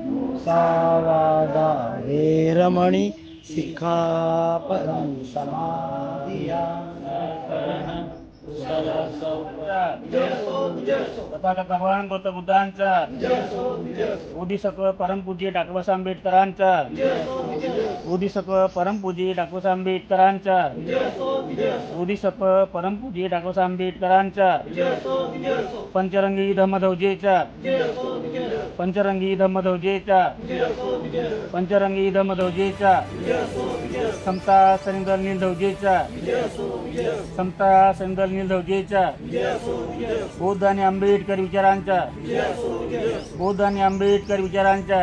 मुसावादा वेरमणि सिक्खापदं समाधियामि। तथागत भगवान गौतम बुद्धांचा, बोधिसत्व परमपूज्य डॉ. आंबेडकरांचा, बोधिसत्व परमपूज्य डॉ. आंबेडकरांचा, बोधिसत्व परमपूज्य डॉ. आंबेडकरांचा, पंचरंगी धम्मध्वजेचा, पंचरंगी धम्मध्वजेचा, पंचरंगी धम्मध्वजेचा, समता सैनिक ध्वजेचा, समता सैनिक ध्वजेचा, बौद्ध आणि आंबेडकर विचारांचा, बौद्ध आणि आंबेडकर विचारांचा,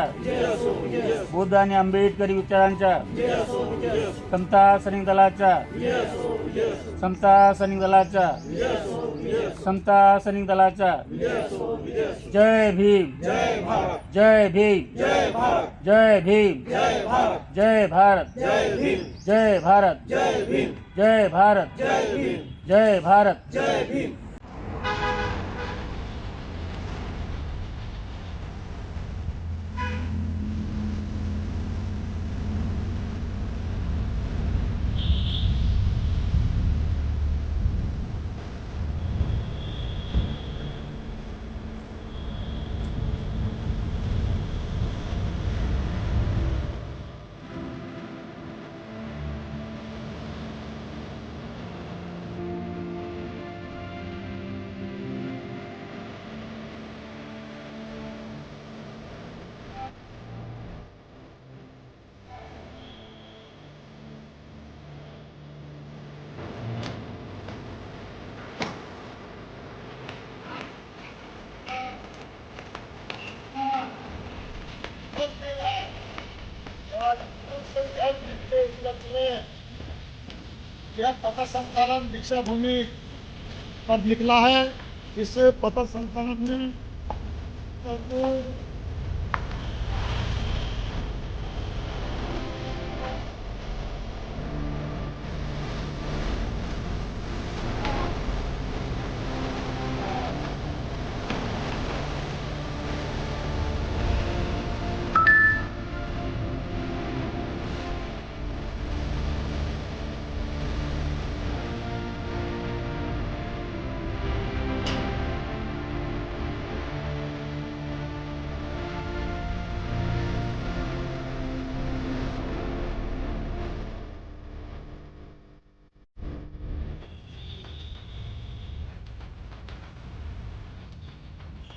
बौद्ध आणि आंबेडकर विचारांचा, समता सैनिक दलाचा, समता सैनिक दलाचा, समता सैनिक दलाचा, जय भीम, जय भीम, जय भीम, जय भारत, जय भारत, जय भारत, जय भारत, जय भीम। यह पथ संचालन दीक्षा भूमि पर निकला है। इस पथ संचालन में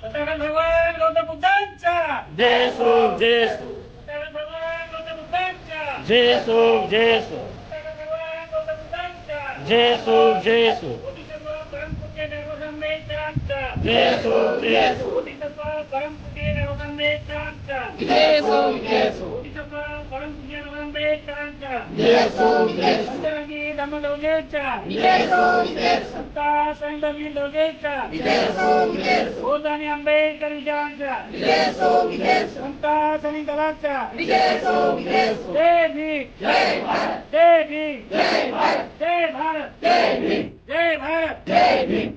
तथागत भगवान गौतम बुद्धांचा, जय सो जय सो, तथागत भगवान गौतम बुद्धांचा, जय सो जय सो, तथागत भगवान गौतम बुद्धांचा, जय सो जय सो, बोधिसत्व परमपूज्य डॉ. आंबेडकरांचा, जय सो जय सो, बोधिसत्व परमपूज्य डॉ. आंबेडकरांचा, जय सो जय सो, बोधिसत्व परमपूज्य डॉ. आंबेडकरांचा, जय सो जय सो, पंचरंगी धम्मध्वजेचा, जय सो जय सो, समता सैनिक ध्वजेचा, जय सो जय सो, बौद्ध आणि आंबेडकर विचारांचा, जय सो जय सो, समता सैनिक दलाचा, जय सो जय सो, जय भीम, जय भारत, जय भीम, जय भारत, जय भारत, जय भीम, जय भारत, जय भीम।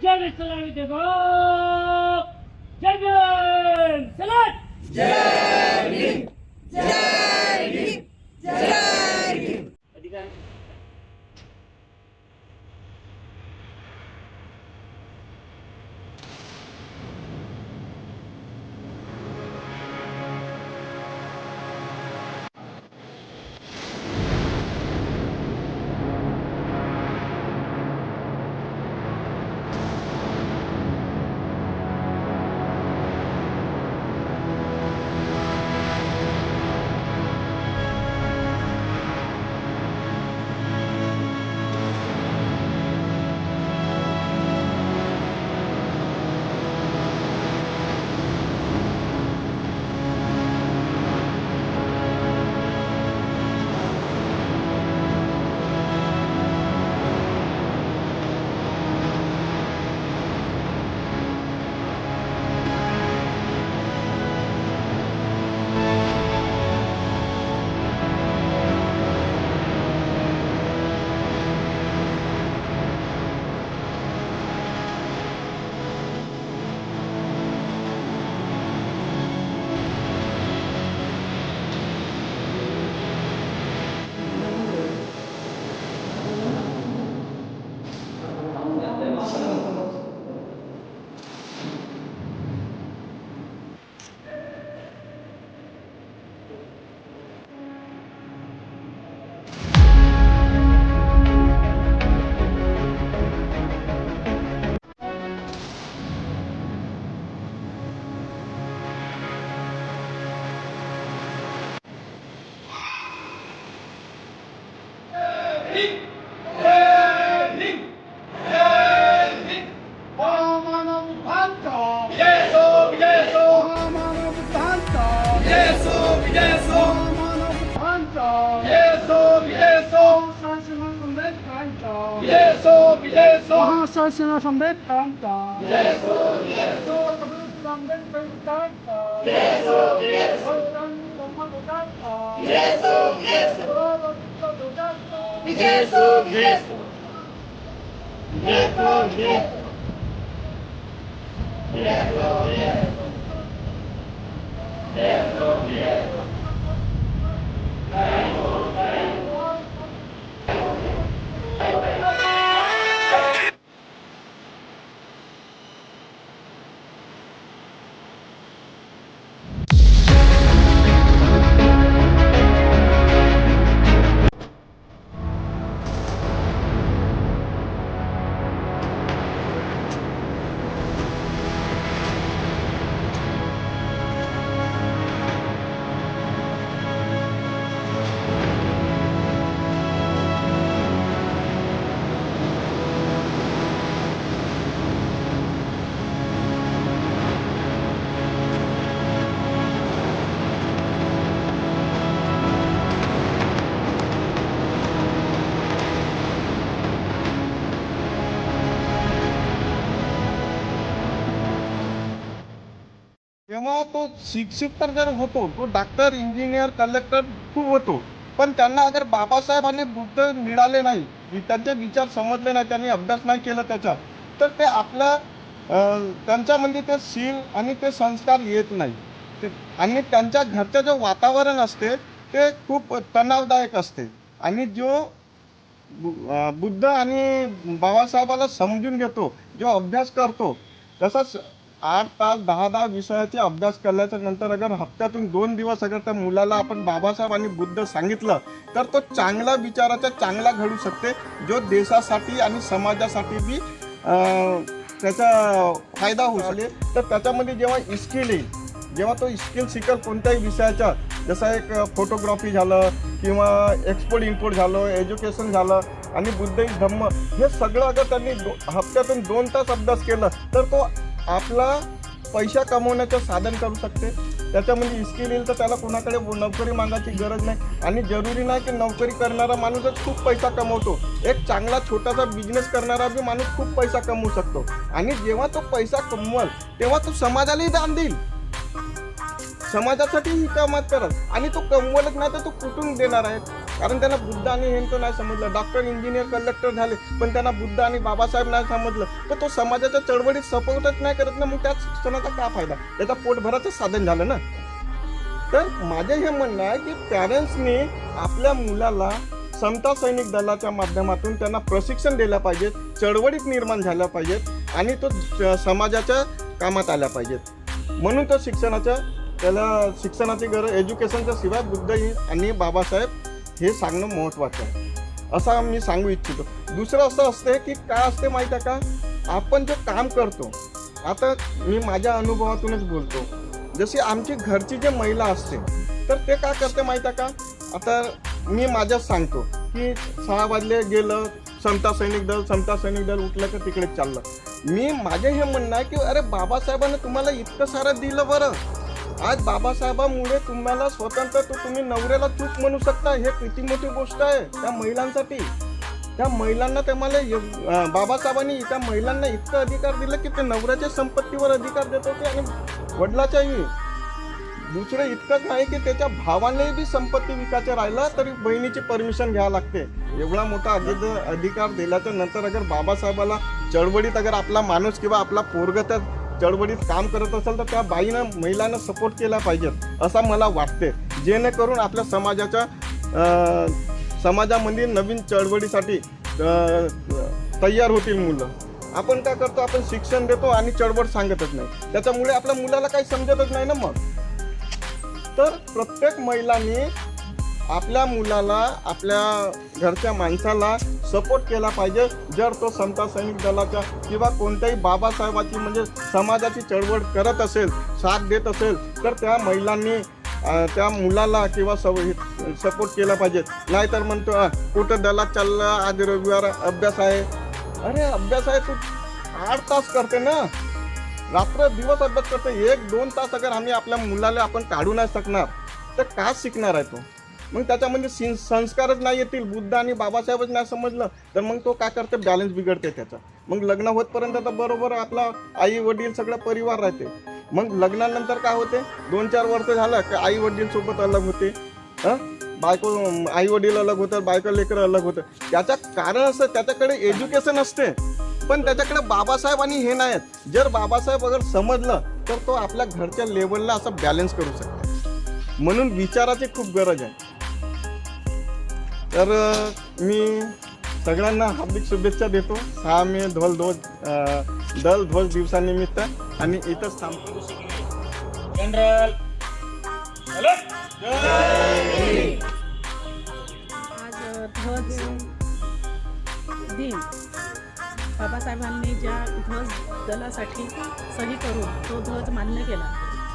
जय विश्वनाथ देखो, जय भीम, सलाम, जय भीम, जय भीम, जय भीम। अधिकारी महामानवांचा येसो येसो महामानवांचा येसो येसो महामानवांचा येसो येसो शासन आंबेडकरांचा येसो येसो महाशासन आंबेडकरांचा येसो येसो आंबेडकरांचा येसो येसो येसो येसो येसो तेव्हा तो शिक्षित तर जर होतो, तो डॉक्टर, इंजिनियर, कलेक्टर खूप होतो, पण त्यांना अगर बाबासाहेबांनी बुद्ध मिळाले नाही, त्यांचे विचार समजले नाही, त्यांनी अभ्यास नाही केला त्याचा, तर ते आपल्या त्यांच्यामध्ये ते शील आणि ते संस्कार येत नाही आणि त्यांच्या घरचं जे वातावरण असते ते खूप तणावदायक असते. आणि जो बुद्ध आणि बाबासाहेबाला समजून घेतो, जो अभ्यास करतो, तसंच 8 तास 10 विषयाचे अभ्यास केल्याच्या नंतर अगर हप्त्यातून 2 दिवस अगर त्या मुलाला आपण बाबासाहेब आणि बुद्ध सांगितलं तर तो चांगला विचाराचा चांगला घडू शकते, जो देशासाठी आणि समाजासाठी बी त्याचा फायदा होऊ शकेल. तर त्याच्यामध्ये जेव्हा स्किल येईल, जेव्हा तो स्किल शिकेल कोणत्याही विषयाचा, जसं एक फोटोग्राफी झालं किंवा एक्सपोर्ट इम्पोर्ट झालं, एज्युकेशन झालं आणि बुद्धिस्ट धम्म, हे सगळं अगर त्यांनी हप्त्यातून 2 तास अभ्यास केला तर तो आपला पैसा कमवण्याचं साधन करू शकते. त्याच्यामध्ये स्किल येईल तर त्याला कोणाकडे नोकरी मागायची गरज नाही आणि जरुरी नाही की नोकरी करणारा माणूसच खूप पैसा कमवतो. एक चांगला छोटासा बिझनेस करणारा बी माणूस खूप पैसा कमवू शकतो. आणि जेव्हा तो पैसा कमवल तेव्हा तो समाजालाही दान देईल, समाजासाठी ही कामात करत, आणि तो कमवलच नाही तर तो कुठून देणार आहे? कारण त्यांना बुद्ध आणि हेंतो नाही समजलं. डॉक्टर, इंजिनियर, कलेक्टर झाले पण त्यांना बुद्ध आणि बाबासाहेब नाही समजलं तर तो समाजाच्या चळवळीत सपोर्टच नाही करत ना, मग त्या शिक्षणाचा काय फायदा? त्याचा पोटभराचं साधन झालं ना. तर माझे हे म्हणणं आहे की पॅरेंट्सनी आपल्या मुलाला समता सैनिक दलाच्या माध्यमातून त्यांना प्रशिक्षण दिलं पाहिजे, चळवळीत निर्माण झाल्या पाहिजेत आणि तो समाजाच्या कामात आल्या पाहिजेत. म्हणून तो त्याला शिक्षणाची गरज, एज्युकेशनच्या शिवाय बुद्ध आणि बाबासाहेब हे सांगणं महत्त्वाचं आहे, असं मी सांगू इच्छितो. दुसरं असं असते की काय असते माहीत आहे का, आपण जे काम करतो, आता मी माझ्या अनुभवातूनच बोलतो, जशी आमची घरची जे महिला असते तर ते काय करते माहीत आहे का, आता मी माझ्याच सांगतो की 6 वाजले गेलं समता सैनिक दल उठलं का तिकडेच चाललं. माझे हे म्हणणं आहे की अरे बाबासाहेबांनी तुम्हाला इतकं सारं दिलं, बरं आज बाबासाहेबांमुळे तुम्हाला स्वतंत्र, तो तुम्ही नवऱ्याला चूक म्हणू शकता, हे किती मोठी गोष्ट आहे त्या महिलांसाठी. त्या महिलांना बाबासाहेबांनी त्या महिलांना इतकं अधिकार दिलं की ते नवऱ्याच्या संपत्तीवर अधिकार देत होते आणि वडिलाच्याही. दुसरं इतकंच नाही की त्याच्या भावाने बी संपत्ती विकायचं राहिलं तरी बहिणीची परमिशन घ्यावं लागते. एवढा मोठा अधिकार दिल्याच्या नंतर अगर बाबासाहेबाला चळवळीत अगर आपला माणूस किंवा आपला पोरग त्या चळवळीत काम करत असेल तर त्या महिलांना सपोर्ट केला पाहिजे असं मला वाटते, जेणेकरून आपल्या समाजामध्ये नवीन चळवळीसाठी तयार होतील मुलं. आपण काय करतो, आपण शिक्षण देतो आणि चळवळ सांगतच नाही, त्याच्यामुळे आपल्या मुलाला काही समजतच नाही ना. मग तर प्रत्येक महिलांनी आपल्या मुलाला, आपल्या घरच्या माणसाला सपोर्ट केला पाहिजे. जर तो समता सैनिक दलाच्या किंवा कोणत्याही बाबासाहेबाची म्हणजे समाजाची चळवळ करत असेल, साथ देत असेल तर त्या महिलांनी त्या मुलाला किंवा सपोर्ट केला पाहिजे. नाहीतर म्हणतो कुठं दलात चालला, आज रविवार अभ्यास आहे. अरे अभ्यास आहे, तू 8 तास करते ना, रात्र दिवस अभ्यास करते. 1-2 तास अगर आम्ही आपल्या मुलाला आपण काढू नाही शकणार तर का शिकणार आहे तो? मग त्याच्यामध्ये संस्कारच नाही येतील, बुद्ध आणि बाबासाहेबच नाही समजलं तर मग तो काय करते, बॅलन्स बिघडते त्याचा. मग लग्न होतपर्यंत तर बरोबर आपला आई वडील सगळं परिवार राहते. मग लग्नानंतर काय होते, 2-4 वर्ष झालं की आई वडील सोबत अलग होते, बायको आई वडील अलग होतात, बायको लेकरं अलग होतं. त्याचं कारण असं, त्याच्याकडे एज्युकेशन असते पण त्याच्याकडे बाबासाहेब आणि हे नाही आहेत. जर बाबासाहेब अगर समजलं तर तो आपल्या घरच्या लेवलला असं बॅलन्स करू शकतो. म्हणून विचाराची खूप गरज आहे. तर मी सगळ्यांना हार्दिक शुभेच्छा देतो 6 मे दल ध्वज दिवसानिमित्त. आणि इथंच थांबतो. General salute. आज ध्वज दिन बाबासाहेबांनी ज्या ध्वज दलासाठी सही करून तो ध्वज मान्य केला,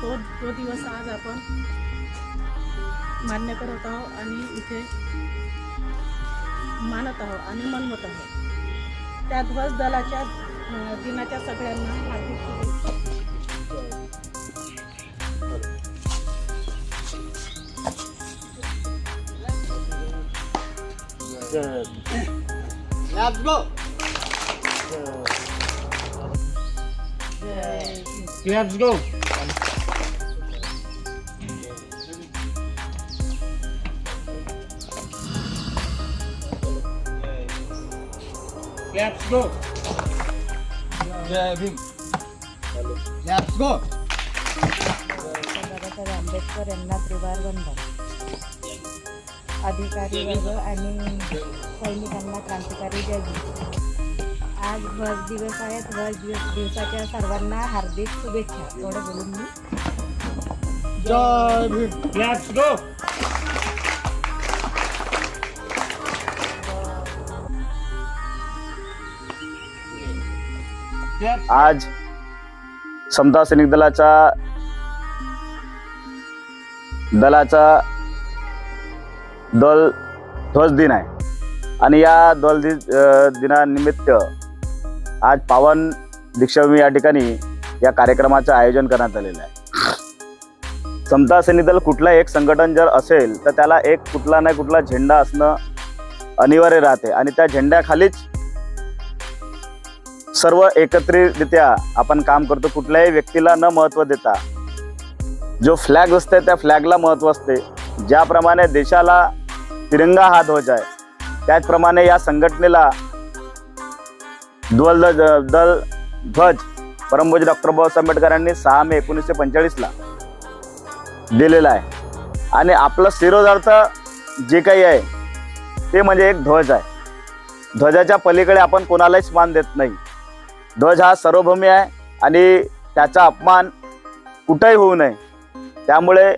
तो दिवस आज आपण मान्य करत आहोत आणि इथे मानत आहोत आणि मनवत आहोत. त्या ध्वज दलाच्या दिनाच्या सगळ्यांना हार्दिक शुभेच्छा. Let's go. Let's go. Let's go. Jai Bhim. Let's go. Babasaheb Ambedkar यांना त्रिवार वंदन. अधिकारी वर्ग आणि सैनिकांना क्रांतिकारी जय भीम. आज ध्वज दिवस आहे. ध्वज दिवसाच्या सर्वांना हार्दिक शुभेच्छा. एवढं बोलून मी जय भीम. Let's go. आज समता सैनिक दलाचा ध्वज दिन आहे आणि या दिनानिमित्त आज पावन दीक्षाभूमी या ठिकाणी या कार्यक्रमाचं आयोजन करण्यात आलेलं आहे. समता सैनिक दल कुठलं एक संघटन जर असेल तर त्याला एक कुठला नाही कुठला झेंडा असणं अनिवार्य राहते आणि त्या झेंड्याखालीच सर्व एकत्रितरित्या आपण काम करतो. कुठल्याही व्यक्तीला न महत्त्व देता जो फ्लॅग असते त्या फ्लॅगला महत्त्व असते. ज्याप्रमाणे देशाला तिरंगा हा ध्वज आहे त्याचप्रमाणे या संघटनेला ध्वज परमपूज्य डॉक्टर बाबासाहेब आंबेडकरांनी 6 मे 1945ला दिलेला आहे आणि आपलं शिरोधार्थ जे काही आहे ते म्हणजे एक ध्वज आहे. ध्वजाच्या पलीकडे आपण कोणालाच मान देत नाही. ध्वज हा सार्वभौम आहे आणि त्याचा अपमान कुठेही होऊ नये. त्यामुळे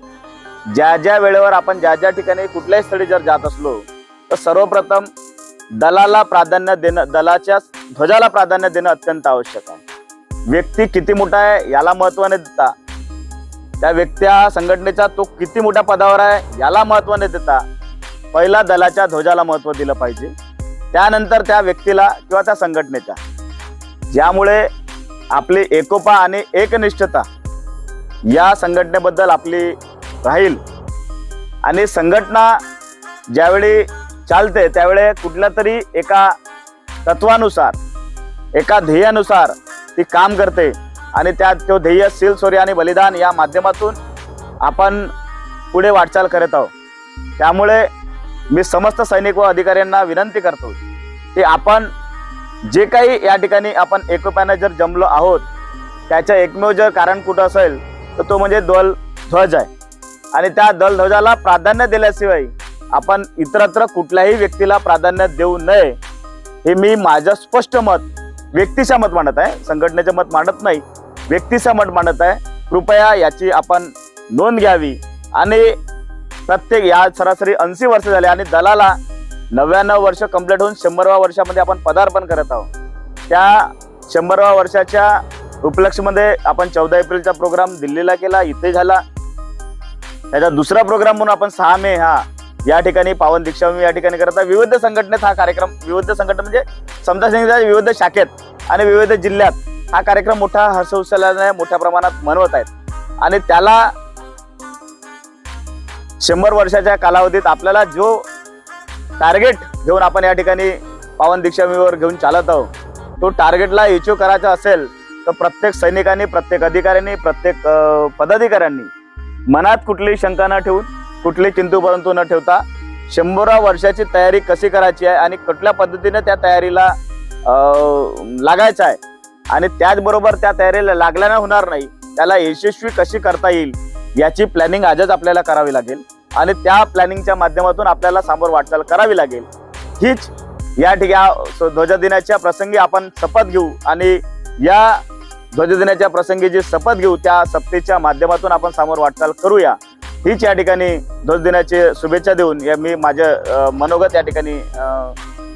ज्या वेळेवर आपण ज्या ठिकाणी कुठल्याही स्थळी जर जात असलो तर सर्वप्रथम दलाला प्राधान्य देणं, दलाच्या ध्वजाला प्राधान्य देणं अत्यंत आवश्यक आहे. व्यक्ती किती मोठा आहे याला महत्त्व न देता, त्या संघटनेचा तो किती मोठ्या पदावर आहे याला महत्त्व न देता पहिला दलाच्या ध्वजाला महत्त्व दिलं पाहिजे, त्यानंतर त्या व्यक्तीला किंवा त्या संघटनेच्या. ज्यामुळे आपली एकोपा आणि एकनिष्ठता या संघटनेबद्दल आपली राहील आणि संघटना ज्यावेळी चालते त्यावेळी कुठल्या तरी एका तत्वानुसार, एका ध्येयानुसार ती काम करते आणि तो ध्येय शील, शौर्य आणि बलिदान या माध्यमातून आपण पुढे वाटचाल करत आहोत. त्यामुळे मी समस्त सैनिक व अधिकाऱ्यांना विनंती करतो की आपण जे काही या ठिकाणी आपण एकोप्याने जर जमलो आहोत त्याचं एकमेव जर कारण कुठं असेल तर तो म्हणजे ध्वज आहे आणि त्या ध्वजाला प्राधान्य दिल्याशिवाय आपण इतरत्र कुठल्याही व्यक्तीला प्राधान्य देऊ नये हे मी माझं स्पष्ट मत, व्यक्तीचं मत मांडत आहे, संघटनेचं मत मांडत नाही, व्यक्तीचं मत मांडत आहे. कृपया याची आपण नोंद घ्यावी आणि प्रत्येक या सरासरी 80 वर्ष झाले आणि दलाला 99 वर्ष कंप्लीट होऊन 100व्या वर्षामध्ये आपण पदार्पण करत आहोत. त्या 100व्या वर्षाच्या उपलक्षमध्ये आपण 14 एप्रिलचा प्रोग्राम दिल्लीला केला, इथे झाला त्याचा दुसरा प्रोग्राम म्हणून आपण 6 मे हा या ठिकाणी पावन दीक्षाभूमी या ठिकाणी करत आहे. विविध संघटनेत हा कार्यक्रम, विविध संघटना म्हणजे समता सैनिकांच्या विविध शाखेत आणि विविध जिल्ह्यात हा कार्यक्रम मोठा हर्षोत्सवाने मोठ्या प्रमाणात मनवत आहेत. आणि त्याला 100 वर्षाच्या कालावधीत आपल्याला जो टार्गेट घेऊन आपण या ठिकाणी पावन दीक्षाभूमीवर घेऊन चालत आहोत, तो टार्गेटला अचीव करायचा असेल तर प्रत्येक सैनिकांनी, प्रत्येक अधिकाऱ्यांनी, प्रत्येक पदाधिकाऱ्यांनी मनात कुठलीही शंका न ठेवून, कुठली किंतु परंतु न ठेवता 100 वर्षाची तयारी कशी करायची आहे आणि कुठल्या पद्धतीने त्या तयारीला लागायचं आहे आणि त्याचबरोबर त्या तयारीला लागल्याने होणार नाही, त्याला यशस्वी कशी करता येईल याची प्लॅनिंग आजच आपल्याला करावी लागेल आणि त्या प्लॅनिंगच्या माध्यमातून आपल्याला समोर वाटचाल करावी लागेल. हीच या ठिकाणी ध्वजदिनाच्या प्रसंगी आपण शपथ घेऊ आणि या ध्वजदिनाच्या प्रसंगी जी शपथ घेऊ त्या शपथेच्या माध्यमातून आपण समोर वाटचाल करूया. हीच या ठिकाणी ध्वजदिनाची शुभेच्छा देऊन मी माझे मनोगत या ठिकाणी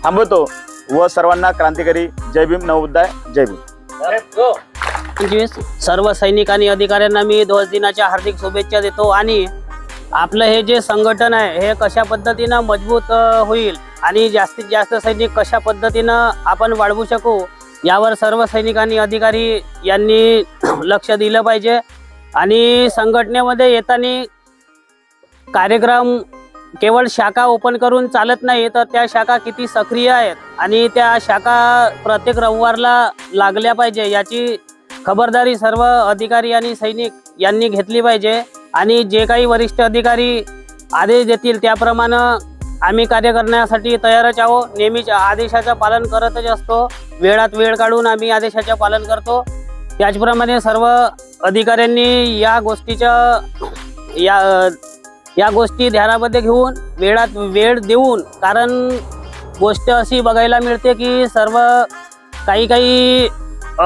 थांबवतो व सर्वांना क्रांतिकारी जय भीम, नवोदय, जय भीम. सर्व सैनिक आणि अधिकाऱ्यांना मी ध्वजदिनाच्या हार्दिक शुभेच्छा देतो आणि आपलं हे जे संघटन आहे हे कशा पद्धतीनं मजबूत होईल आणि जास्तीत जास्त सैनिक कशा पद्धतीनं आपण वाढवू शकू यावर सर्व सैनिकांनी, अधिकारी यांनी लक्ष दिलं पाहिजे. आणि संघटनेमध्ये येताना कार्यक्रम केवळ शाखा ओपन करून चालत नाही, तर त्या शाखा किती सक्रिय आहेत आणि त्या शाखा प्रत्येक रविवारला लागल्या पाहिजे याची खबरदारी सर्व अधिकारी आणि सैनिक यांनी घेतली पाहिजे. आणि जे काही वरिष्ठ अधिकारी आदेश देतील त्याप्रमाणे आम्ही कार्य करण्यासाठी तयारच आहोत. नेहमीच आदेशाचं पालन करतच असतो, वेळात वेळ काढून आम्ही आदेशाचं पालन करतो. त्याचप्रमाणे सर्व अधिकाऱ्यांनी या गोष्टी ध्यानामध्ये घेऊन वेळात वेळ देऊन, कारण गोष्ट अशी बघायला मिळते की सर्व काही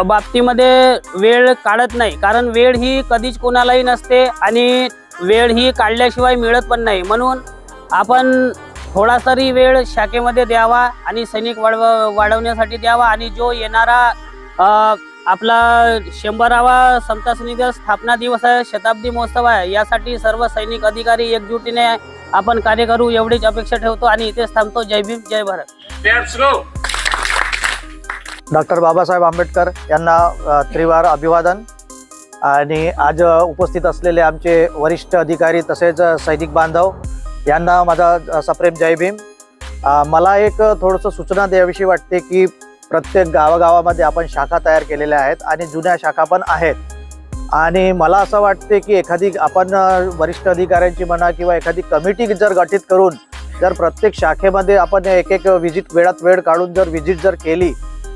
बाबतीमध्ये वेळ काढत नाही, कारण वेळ ही कधीच कोणालाही नसते आणि वेळ ही काढल्याशिवाय मिळत पण नाही. म्हणून आपण थोडा तरी वेळ शाखेमध्ये द्यावा आणि सैनिक वाढवण्यासाठी द्यावा. आणि जो येणारा आपला 100वा समता सैनिक स्थापना दिवस आहे, शताब्दी महोत्सव आहे, यासाठी सर्व सैनिक अधिकारी एकजुटीने आपण कार्य करू एवढीच अपेक्षा ठेवतो आणि इथेच थांबतो. जय भीम, जय भारत. डॉक्टर बाबासाहेब आंबेडकर यांना त्रिवार अभिवादन. आणि आज उपस्थित असलेले आमचे वरिष्ठ अधिकारी तसेच सैनिक बांधव यांना माझा सप्रेम जय भीम. मला एक थोडंसं सूचना द्यावीशी वाटते की प्रत्येक गावागावामध्ये आपण शाखा तयार केलेल्या आहेत आणि जुन्या शाखा पण आहेत. आणि मला असं वाटते की एखादी आपण वरिष्ठ अधिकाऱ्यांची म्हणा किंवा एखादी कमिटी जर गठीत करून जर प्रत्येक शाखेमध्ये आपण एक विजिट, वेळात वेळ काढून जर विजिट जर केली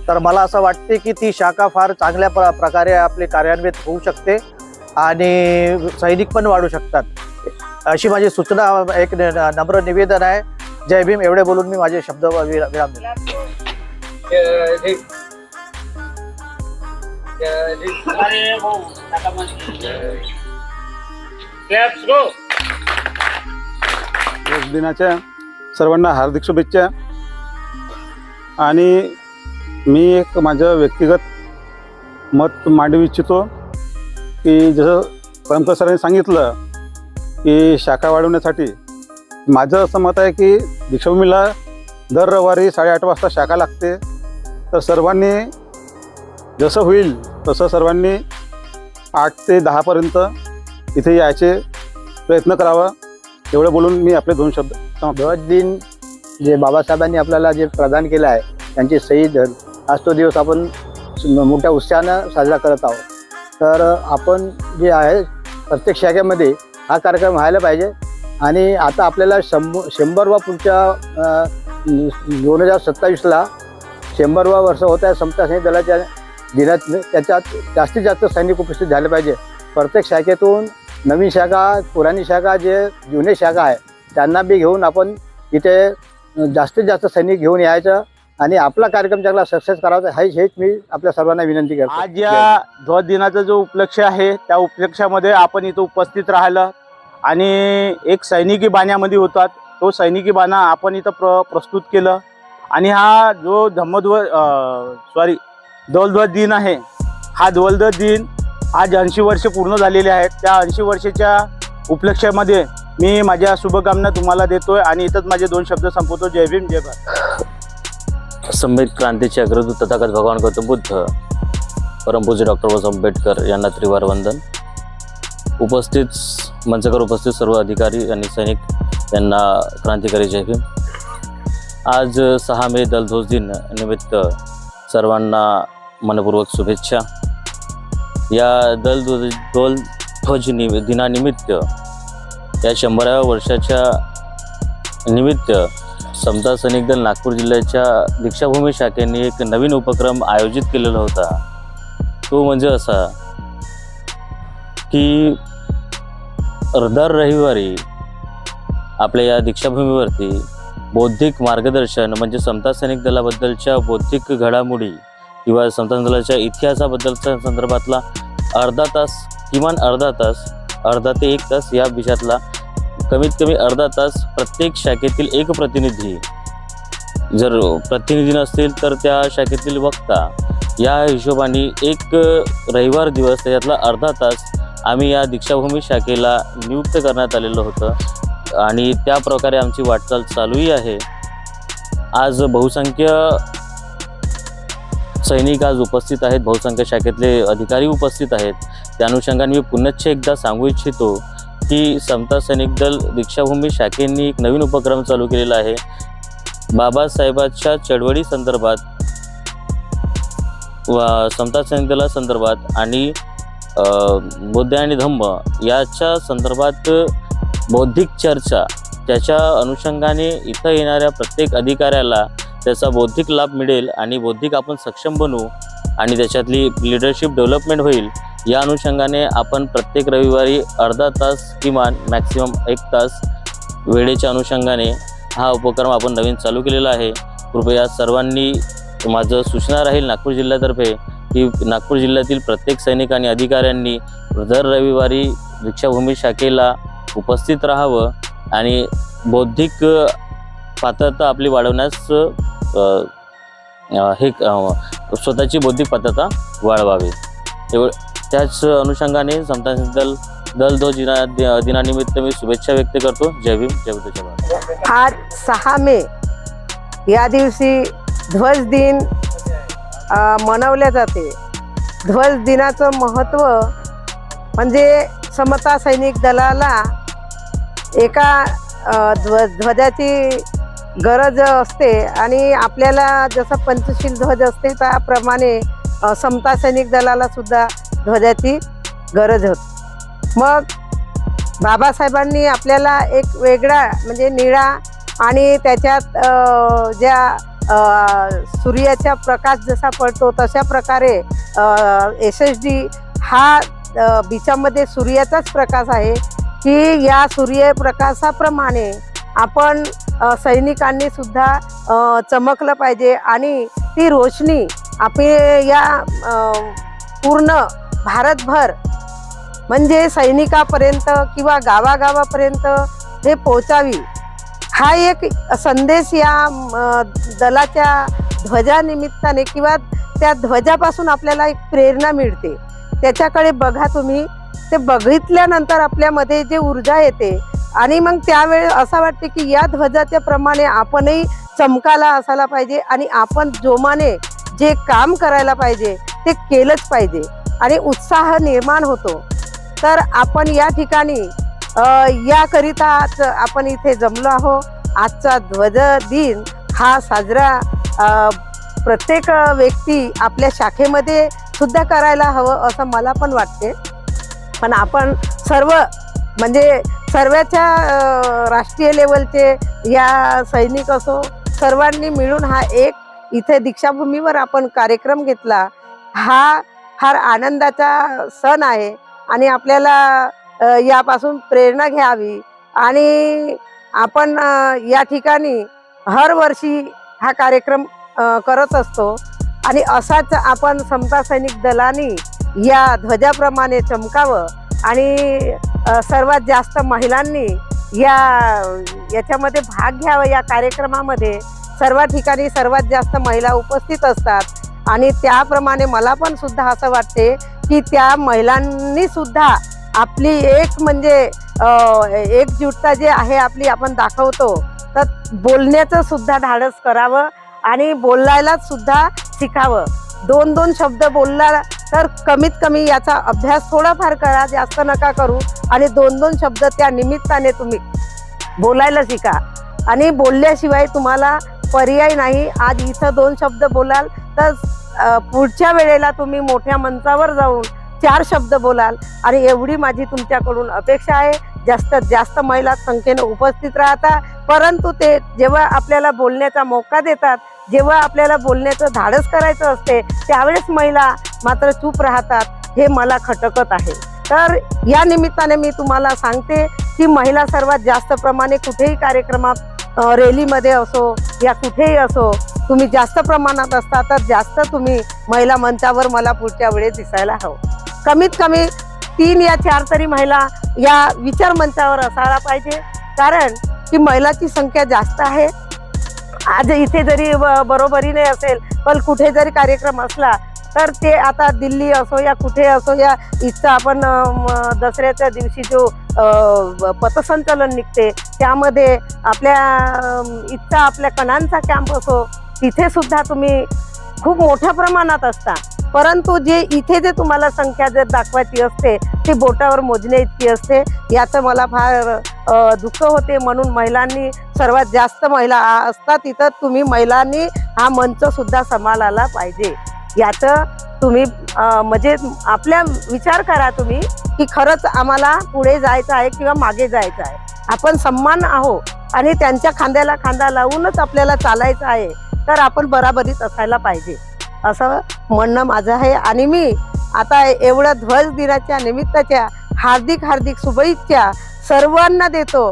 तर मला असं वाटते की ती शाखा फार चांगल्या प्रकारे आपली कार्यान्वित होऊ शकते आणि सैनिक पण वाढू शकतात, अशी माझी सूचना, एक नम्र निवेदन आहे. जय भीम एवढे बोलून मी माझे शब्द विराम देतो. दिनाच्या सर्वांना हार्दिक शुभेच्छा. आणि मी एक माझं व्यक्तिगत मत मांडू इच्छितो की जसं परमकर सरांनी सांगितलं की शाखा वाढवण्यासाठी माझं असं मत आहे की दीक्षाभूमीला दर रविवारी 8:30 वाजता शाखा लागते. तर सर्वांनी जसं होईल तसं सर्वांनी 8 ते 10 पर्यंत इथे यायचे प्रयत्न करावा. एवढं बोलून मी आपले 2 शब्द समाप्त. ध्वज दिन जे बाबासाहेबांनी आपल्याला जे प्रदान केलं आहे त्यांची सही धन, आज तो दिवस आपण मोठ्या उत्साहानं साजरा करत आहोत. तर आपण जे आहे प्रत्येक शाखेमध्ये हा कार्यक्रम व्हायला पाहिजे. आणि आता आपल्याला 100वा पुढच्या 2027ला 100वा वर्ष होत आहे समता सैनिक दलाच्या दिनात. त्याच्यात जास्तीत जास्त सैनिक उपस्थित झाले पाहिजे. प्रत्येक शाखेतून नवीन शाखा, पुराणी शाखा, जे जुने शाखा आहे त्यांना बी घेऊन आपण इथे जास्तीत जास्त सैनिक घेऊन यायचं आणि आपला कार्यक्रम चांगला सक्सेस करायचा, हेच मी आपल्या सर्वांना विनंती करतो. आज या ध्वज दिनाचा जो उपलक्ष आहे त्या उपलक्षामध्ये आपण इथं उपस्थित राहिलं आणि एक सैनिकी बाण्यामध्ये होतात, तो सैनिकी बाणा आपण इथं प्रस्तुत केलं. आणि हा जो ध्वजध्वज दिन आहे, हा ध्वजध्वज दिन आज 80 वर्ष पूर्ण झालेले आहेत. त्या 80 वर्षाच्या उपलक्षामध्ये मी माझ्या शुभकामना तुम्हाला देतोय आणि इथंच माझे 2 शब्द संपवतो. जय भीम, जय भारत. संबित क्रांतीचे अग्रदूत तथागत भगवान गौतम बुद्ध, परमपूज्य डॉक्टर बाबासाहेब आंबेडकर यांना त्रिवार वंदन. मंचावर उपस्थित सर्व अधिकारी आणि सैनिक यांना क्रांतिकारी जय भीम. आज 6 मे दलध्वज दिन निमित्त सर्वांना मनपूर्वक शुभेच्छा. या दलध्वज दिनानिमित्त या 100व्या वर्षाच्या निमित्त समता सैनिक दल नागपूर जिल्ह्याच्या दीक्षाभूमी शाखेने एक नवीन उपक्रम आयोजित केलेला होता. तो म्हणजे असा की दर रविवारी आपल्या या दीक्षाभूमीवरती बौद्धिक मार्गदर्शन म्हणजे समता सैनिक दलाबद्दलच्या बौद्धिक घडामोडी किंवा समता सैनिक दलाच्या इतिहासाबद्दलच्या संदर्भातला अर्धा तास, किमान अर्धा तास, अर्धा ते 1 तास या विषयातला कमीत कमी अर्धा तास प्रत्येक शाखेतील एक प्रतिनिधी, जर प्रतिनिधी नसतील तर त्या शाखेतील वक्ता, या हिशोबाने एक रविवार दिवस त्याच्यातला अर्धा तास आम्ही या दीक्षाभूमी शाखेला नियुक्त करण्यात आलेलं होतं आणि त्या प्रकारे आमची वाटचाल चालूही आहे. आज बहुसंख्य सैनिक आज उपस्थित आहेत, बहुसंख्य शाखेतले अधिकारी उपस्थित आहेत. त्या अनुषंगाने मी पुनश्च एकदा सांगू इच्छितो की समता सैनिक दल दीक्षाभूमी शाखेने एक नवीन उपक्रम चालू केलेला आहे. बाबासाहेबांच्या चळवळी संदर्भात व समता सैनिक दलासंदर्भात आणि बौद्ध आणि धम्म याच्या संदर्भात बौद्धिक चर्चा, त्याच्या अनुषंगाने इथं येणाऱ्या प्रत्येक अधिकाऱ्याला त्याचा बौद्धिक लाभ मिळेल आणि बौद्धिक आपण सक्षम बनू आणि त्याच्यातली लिडरशिप डेव्हलपमेंट होईल. या अनुषंगाने आपण प्रत्येक रविवारी अर्धा तास किमान मॅक्सिमम 1 तास वेळेच्या अनुषंगाने हा उपक्रम आपण नवीन चालू केलेला आहे. कृपया सर्वांनी, माझं सूचना राहील नागपूर जिल्ह्यातर्फे की नागपूर जिल्ह्यातील प्रत्येक सैनिक आणि अधिकाऱ्यांनी दर रविवारी दीक्षाभूमी शाखेला उपस्थित राहावं आणि बौद्धिक पात्रता आपली वाढवण्यास स्वतःची बौद्धिक पात्रता वाढवावी. त्याच अनुषंगाने समता सैनिक दलध्वज दिनानिमित्त मी शुभेच्छा व्यक्त करतो. जय भीम, जय बुद्ध, जय भारत. आज 6 मे या दिवशी ध्वज दिन मनवले जाते. ध्वज दिनाचं महत्त्व म्हणजे समता सैनिक दलाला एका ध्वजाची गरज असते आणि आपल्याला जसं पंचशील ध्वज असते त्याप्रमाणे समता सैनिक दलाला सुद्धा ध्वजाची गरज होती. मग बाबासाहेबांनी आपल्याला एक वेगळा म्हणजे निळा आणि त्याच्यात ज्या सूर्याचा प्रकाश जसा पडतो तशा प्रकारे SSD हा बिचामध्ये सूर्याचाच प्रकाश आहे की या सूर्यप्रकाशाप्रमाणे आपण सैनिकांनी सुद्धा चमकलं पाहिजे आणि ती रोशनी आपली या पूर्ण भारतभर म्हणजे सैनिकापर्यंत किंवा गावागावापर्यंत हे पोहोचावी. हा एक संदेश या दलाच्या ध्वजानिमित्ताने किंवा त्या ध्वजापासून आपल्याला एक प्रेरणा मिळते. त्याच्याकडे बघा तुम्ही, ते बघितल्यानंतर आपल्यामध्ये जे ऊर्जा येते आणि मग त्यावेळी असं वाटते की या ध्वजाच्या प्रमाणे आपणही चमकाला असायला पाहिजे आणि आपण जोमाने जे काम करायला पाहिजे ते केलंच पाहिजे आणि उत्साह निर्माण होतो. तर आपण या ठिकाणी याकरिता आज आपण इथे जमलो आहोत. आजचा ध्वज दिन हा साजरा प्रत्येक व्यक्ती आपल्या शाखेमध्ये सुद्धा करायला हवं असं मला पण वाटते. पण आपण सर्व म्हणजे सर्वच्या राष्ट्रीय लेवलचे या सैनिक असो सर्वांनी मिळून हा एक इथे दीक्षाभूमीवर आपण कार्यक्रम घेतला. हा फार आनंदाचा सण आहे आणि आपल्याला यापासून प्रेरणा घ्यावी आणि आपण या ठिकाणी हर वर्षी हा कार्यक्रम करत असतो आणि असाच आपण समता सैनिक दलाने या ध्वजाप्रमाणे चमकावं आणि सर्वात जास्त महिलांनी याच्यामध्ये भाग घ्यावा. या कार्यक्रमामध्ये सर्व ठिकाणी सर्वात जास्त महिला उपस्थित असतात आणि त्याप्रमाणे मला पण सुद्धा असं वाटते की त्या महिलांनी सुद्धा आपली एक म्हणजे एकजुटता जे आहे आपली आपण दाखवतो, तर बोलण्याचं सुद्धा धाडस करावं आणि बोलायला सुद्धा शिकावं. 2-2 शब्द बोलला तर कमीत कमी याचा अभ्यास थोडाफार करा, जास्त नका करू. आणि 2-2 शब्द त्या निमित्ताने तुम्ही बोलायला शिका. आणि बोलल्याशिवाय तुम्हाला पर्याय नाही. आज इथं 2 शब्द बोलाल तर पुढच्या वेळेला तुम्ही मोठ्या मंचावर जाऊन 4 शब्द बोलाल. आणि एवढी माझी तुमच्याकडून अपेक्षा आहे. जास्तीत जास्त महिला संख्येने उपस्थित राहतात, परंतु ते जेव्हा आपल्याला बोलण्याचा मौका देतात, जेव्हा आपल्याला बोलण्याचं धाडस करायचं असते, त्यावेळेस महिला मात्र चूप राहतात. हे मला खटकत आहे. तर या निमित्ताने मी तुम्हाला सांगते की महिला सर्वात जास्त प्रमाणे कुठेही कार्यक्रमात, रॅलीमध्ये असो या कुठेही असो, तुम्ही जास्त प्रमाणात असता तर जास्त तुम्ही महिला मंचावर मला पुढच्या वेळेस दिसायला हवं. कमीत कमी 3 या 4 तरी महिला या विचार मंचावर असायला पाहिजे, कारण की महिलाची संख्या जास्त आहे. आज इथे जरी बरोबरीने असेल, पण कुठे जरी कार्यक्रम असला तर ते आता दिल्ली असो या कुठे असो, या इथं आपण दसऱ्याच्या दिवशी जो पथसंचलन निघते त्यामध्ये आपल्या इथचा आपल्या कणांचा कॅम्प असो, तिथे सुद्धा तुम्ही खूप मोठ्या प्रमाणात असता. परंतु जे इथे जे तुम्हाला संख्या जर दाखवायची असते ती बोटावर मोजणे इतकी असते. याचं मला फार दुःख होते. म्हणून महिलांनी, सर्वात जास्त महिला असतात तिथं तुम्ही महिलांनी हा मंच सुद्धा सांभाळायला पाहिजे. याचं तुम्ही म्हणजे आपल्या विचार करा तुम्ही की खरंच आम्हाला पुढे जायचं आहे किंवा मागे जायचं आहे. आपण सन्मान आहोत आणि त्यांच्या खांद्याला खांदा लावूनच आपल्याला चालायचं आहे, तर आपण बराबरीत असायला पाहिजे असं म्हणणं माझं आहे. आणि मी आता एवढ्या ध्वज दिनाच्या निमित्ताच्या हार्दिक हार्दिक शुभेच्छा सर्वांना देतो.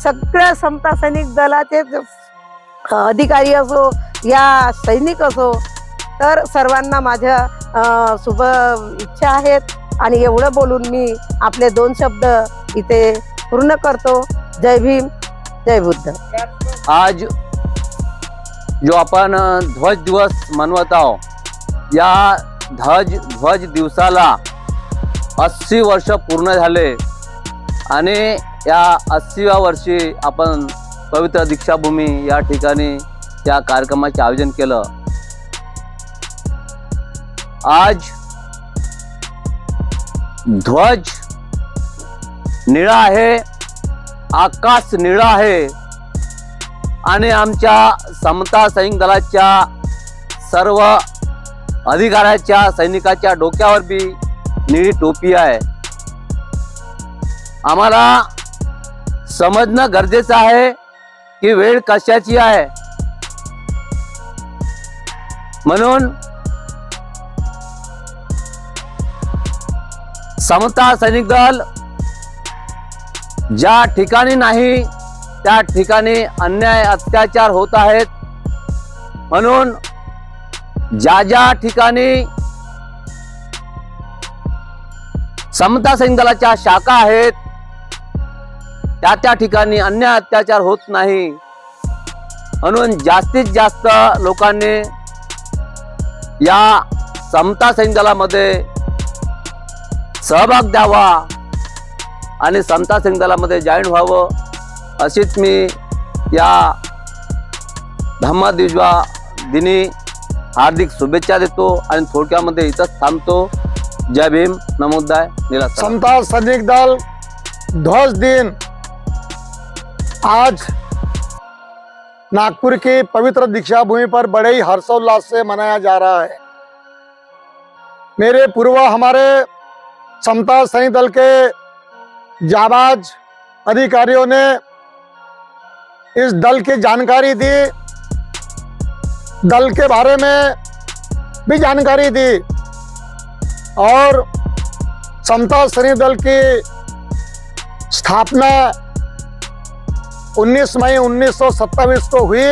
सगळ्या समता सैनिक दलाचे अधिकारी असो या सैनिक असो, तर सर्वांना माझ्या शुभ इच्छा आहेत. आणि एवढं बोलून मी आपले 2 शब्द इथे पूर्ण करतो. जय भीम, जय बुद्ध. आज जो आपण ध्वज दिवस मनवत आहोत, या ध्वज दिवसाला 80 वर्ष पूर्ण झाले आणि या 80व्या वर्षी आपण पवित्र दीक्षाभूमी या ठिकाणी त्या कार्यक्रमाचे आयोजन केलं. आज ध्वज निळा आहे, आकाश निळा आहे आणि आमच्या समता सैनिक दलाच्या सर्व अधिकाऱ्याच्या सैनिकाच्या डोक्यावर बी निळी टोपी आहे. आम्हाला समजणं गरजेचं आहे की वेळ कशाची आहे. म्हणून समता सैनिक दल ज्या ठिकाणी नाही त्या ठिकाणी अन्याय अत्याचार होत आहेत. म्हणून ज्या ठिकाणी समता सैनिक दलाच्या शाखा आहेत त्या ठिकाणी अन्याय अत्याचार होत नाही. म्हणून जास्तीत जास्त लोकांनी या समता सैनिक दलामध्ये सहभाग द्यावा आणि समता सैनिक दलामध्ये जॉईन व्हावं अशीच मी या धम्मदिवसा दिनी हार्दिक शुभेच्छा देतो आणि थोडक्यामध्ये इथंच थांबतो. जय भीम, नमोदाय, निराश. समता सैनिक दल ध्वज दिन आज नागपुर की पवित्र दीक्षा भूमि पर बड़े ही हर्षोल्लास से मनाया जा रहा है. मेरे पूर्व हमारे समता सैनिक दल के जाबाज अधिकारियों ने इस दल की जानकारी दी, दल के बारे में भी जानकारी दी और समता सैनिक दल की स्थापना 19 मई 1927 को हुई.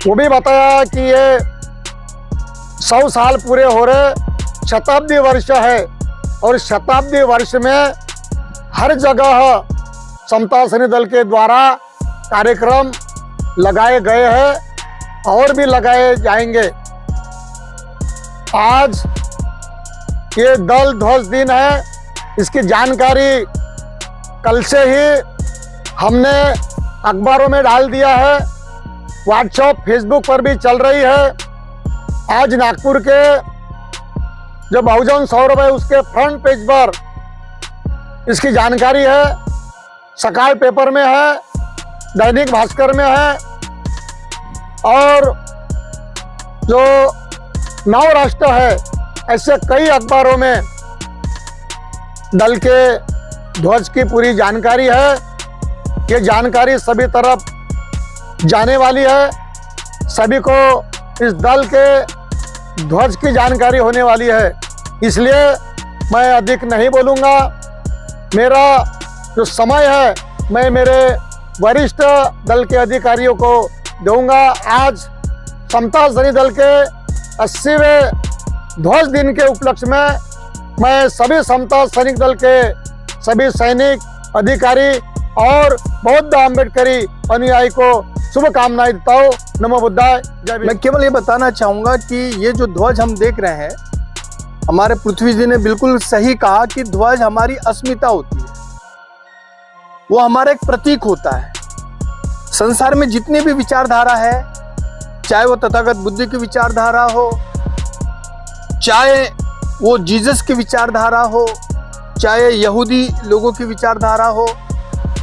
वो भी बताया कि ये 100 साल पूरे हो रहे, शताब्दी वर्ष है और शताब्दी वर्ष में हर जगह समता सैनिक दल के द्वारा कार्यक्रम लगाए गए हैं और भी लगाए जाएंगे. आज ये दल ध्वज दिन है इसकी जानकारी कल से ही हमने अखबारों में डाल दिया है, व्हाट्सएप फेसबुक पर भी चल रही है। आज नागपुर के जो बहुजन सौरभ है उसके फ्रंट पेज पर इसकी जानकारी है, सकाल पेपर में है, दैनिक भास्कर में है और जो नवराष्ट्र है, ऐसे कई अखबारों में दल के ध्वज की पूरी जानकारी है। ये जानकारी सभी तरफ जाने वाली है, सभी को इस दल के ध्वज की जानकारी होने वाली है। इसलिए मैं अधिक नहीं बोलूँगा, मेरा जो समय है मैं मेरे वरिष्ठ दल के अधिकारियों को दूंगा। आज समता सैनिक दल के 80वें ध्वज दिन के उपलक्ष्य में मैं सभी समता सैनिक दल के सभी सैनिक, अधिकारी और बौद्ध अम्बेडकरी अनुयायी को शुभकामनाएं देता हूँ। नमो बुद्धाय, जय भीम। मैं केवल ये बताना चाहूँगा कि ये जो ध्वज हम देख रहे हैं, हमारे पृथ्वी जी ने बिल्कुल सही कहा कि ध्वज हमारी अस्मिता होती है, वो हमारा एक प्रतीक होता है। संसार में जितनी भी विचारधारा है, चाहे वो तथागत बुद्ध की विचारधारा हो, चाहे वो जीसस की विचारधारा हो, चाहे यहूदी लोगों की विचारधारा हो,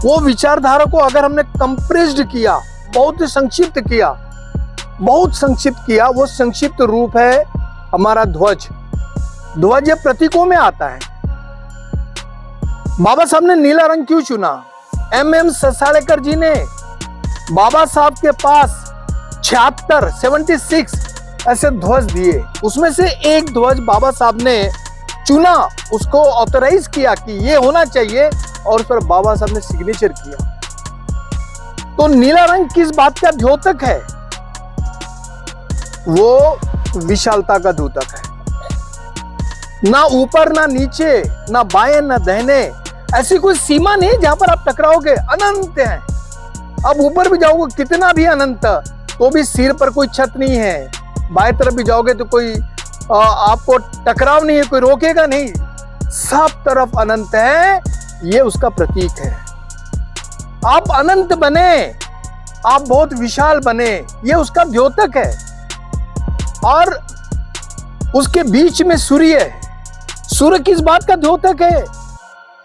वो विचारधारा को अगर हमने कंप्रेस्ड किया, बहुत संक्षिप्त किया, वो संक्षिप्त रूप है हमारा ध्वज। ध्वज ये प्रतीकों में आता है। बाबा साहब ने नीला रंग क्यों चुना? MM ससालेकर जी ने बाबा साहब के पास 76 ऐसे ध्वज दिए, उसमें से एक ध्वज बाबा साहब ने चुना, उसको ऑथराइज किया कि ये होना चाहिए और उस पर बाबा साहब ने सिग्नेचर किया। तो नीला रंग किस बात का द्योतक है? वो विशालता का द्योतक है। ना ऊपर ना नीचे, ना बाएं ना दाहिने, ऐसी कोई सीमा नहीं जहां पर आप टकराओगे, अनंत है। अब ऊपर भी जाओगे कितना भी अनंत, तो भी सिर पर कोई छत नहीं है। बाएं तरफ भी जाओगे तो कोई आपको टकराव नहीं है, कोई रोकेगा नहीं, सब तरफ अनंत है। ये उसका प्रतीक है। आप अनंत बने, आप बहुत विशाल बने, ये उसका द्योतक है। और उसके बीच में सूर्य है। सूर्य किस बात का द्योतक है?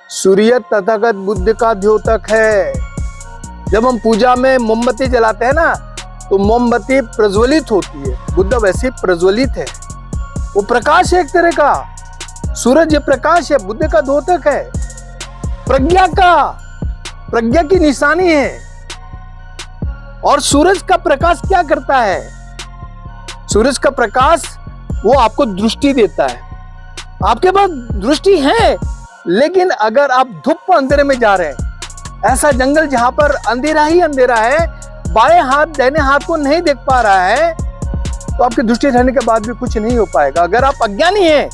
सूर्य तथागत बुद्ध का द्योतक है। जब हम पूजा में मोमबत्ती जलाते हैं ना, तो मोमबत्ती प्रज्वलित होती है, बुद्ध वैसे प्रज्वलित है, वो प्रकाश है एक तरह का। सूरज ये प्रकाश है, बुद्ध का द्योतक है, प्रज्ञा की निशानी है। और सूरज का प्रकाश क्या करता है? सूरज का प्रकाश वो आपको दृष्टि देता है। आपके पास दृष्टि है, लेकिन अगर आप धूप अंधेरे में जा रहे हैं, ऐसा जंगल जहां पर अंधेरा ही अंधेरा है, बाएं हाथ दाहिने हाथ को नहीं देख पा रहा है, तो आपकी दृष्टि रहने के बाद भी कुछ नहीं हो पाएगा। अगर आप अज्ञानी हैं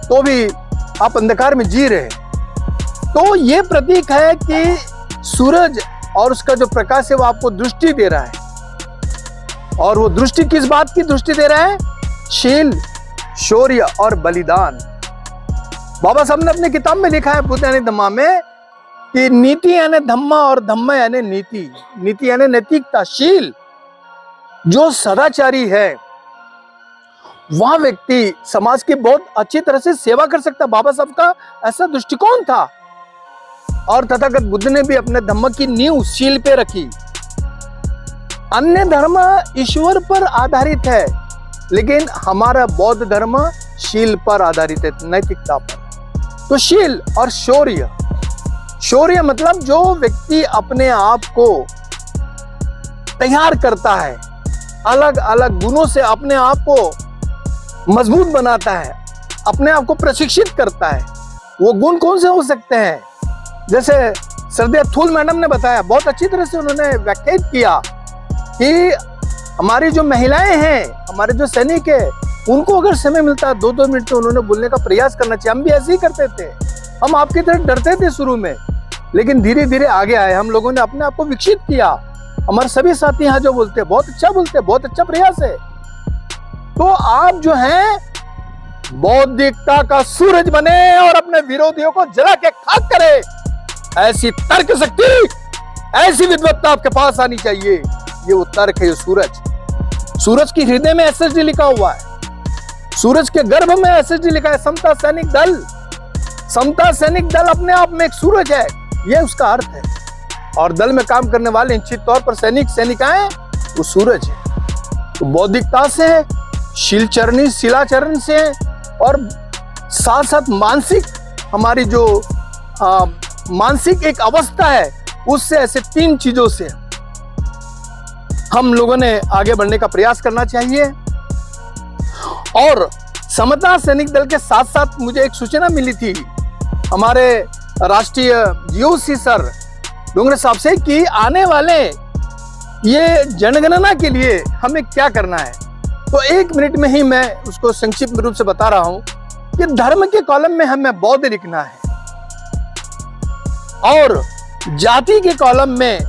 तो भी आप अंधकार में जी रहे हैं। तो ये प्रतीक है कि सूरज और उसका जो प्रकाश है वो आपको दृष्टि दे रहा है। और वो दृष्टि किस बात की दृष्टि दे रहा है? शील, शौर्य और बलिदान। बाबा साहब ने अपनी किताब में लिखा है बुद्ध यानी धम्मा में कि नीति यानी धम्मा और धम्मा यानी नीति। नीति यानी नैतिकता, शील। जो सदाचारी है वह व्यक्ति समाज की बहुत अच्छी तरह से सेवा कर सकता। बाबा साहब का ऐसा दृष्टिकोण था। और तथागत बुद्ध ने भी अपने धम्म की नींव शील पे रखी। अन्य धर्म ईश्वर पर आधारित है, लेकिन हमारा बौद्ध धर्म शील पर आधारित है, नैतिकता पर। तो शील और शौर्य। शौर्य मतलब जो व्यक्ति अपने आप को तैयार करता है, अलग अलग गुणों से अपने आप को मजबूत बनाता है, अपने आप को प्रशिक्षित करता है। वो गुण कौन से हो सकते हैं? जैसे सरदिया थूल मैडम ने बताया, बहुत अच्छी तरह से उन्होंने व्याख्यायित किया कि हमारी जो महिलाएं हैं, हमारे जो सैनिक है, उनको अगर समय मिलता है 2-2 मिनट तो उन्होंने बोलने का प्रयास करना चाहिए। हम भी ऐसे ही करते थे। हम आपकी तरह डरते थे शुरू में, लेकिन धीरे धीरे आगे आए। हम लोगों ने अपने आप को विकसित किया। हमारे सभी साथी यहाँ जो बोलते हैं बहुत अच्छा बोलते हैं, बहुत अच्छा प्रयास है। तो आप जो हैं बौद्धिकता का सूरज बने और अपने विरोधियों को जला के खाक करे। ऐसी तर्क शक्ति, ऐसी विद्वत्ता आपके पास आनी चाहिए। ये वो तर्क है, ये सूरज की हृदय में एसएसडी लिखा हुआ है, सूरज के गर्भ में एसएसडी लिखा है, समता सैनिक दल। समता सैनिक दल अपने आप में एक सूरज है, ये उसका अर्थ है। और दल में काम करने वाले निश्चित तौर पर सैनिक सेनिकाएं वो सूरज है। तो बौद्धिकता से, शीलचरणी शिलाचरण से, और साथ साथ मानसिक, हमारी जो मानसिक एक अवस्था है, उससे, ऐसे 3 चीजों से हम लोगों ने आगे बढ़ने का प्रयास करना चाहिए। और समता सैनिक दल के साथ साथ मुझे एक सूचना मिली थी हमारे राष्ट्रीय जीओसी सर डोंगरे साहब से कि आने वाले ये जनगणना के लिए हमें क्या करना है। तो 1 मिनट में ही मैं उसको संक्षिप्त रूप से बता रहा हूं कि धर्म के कॉलम में हमें बौद्ध लिखना है, और जाति के कॉलम में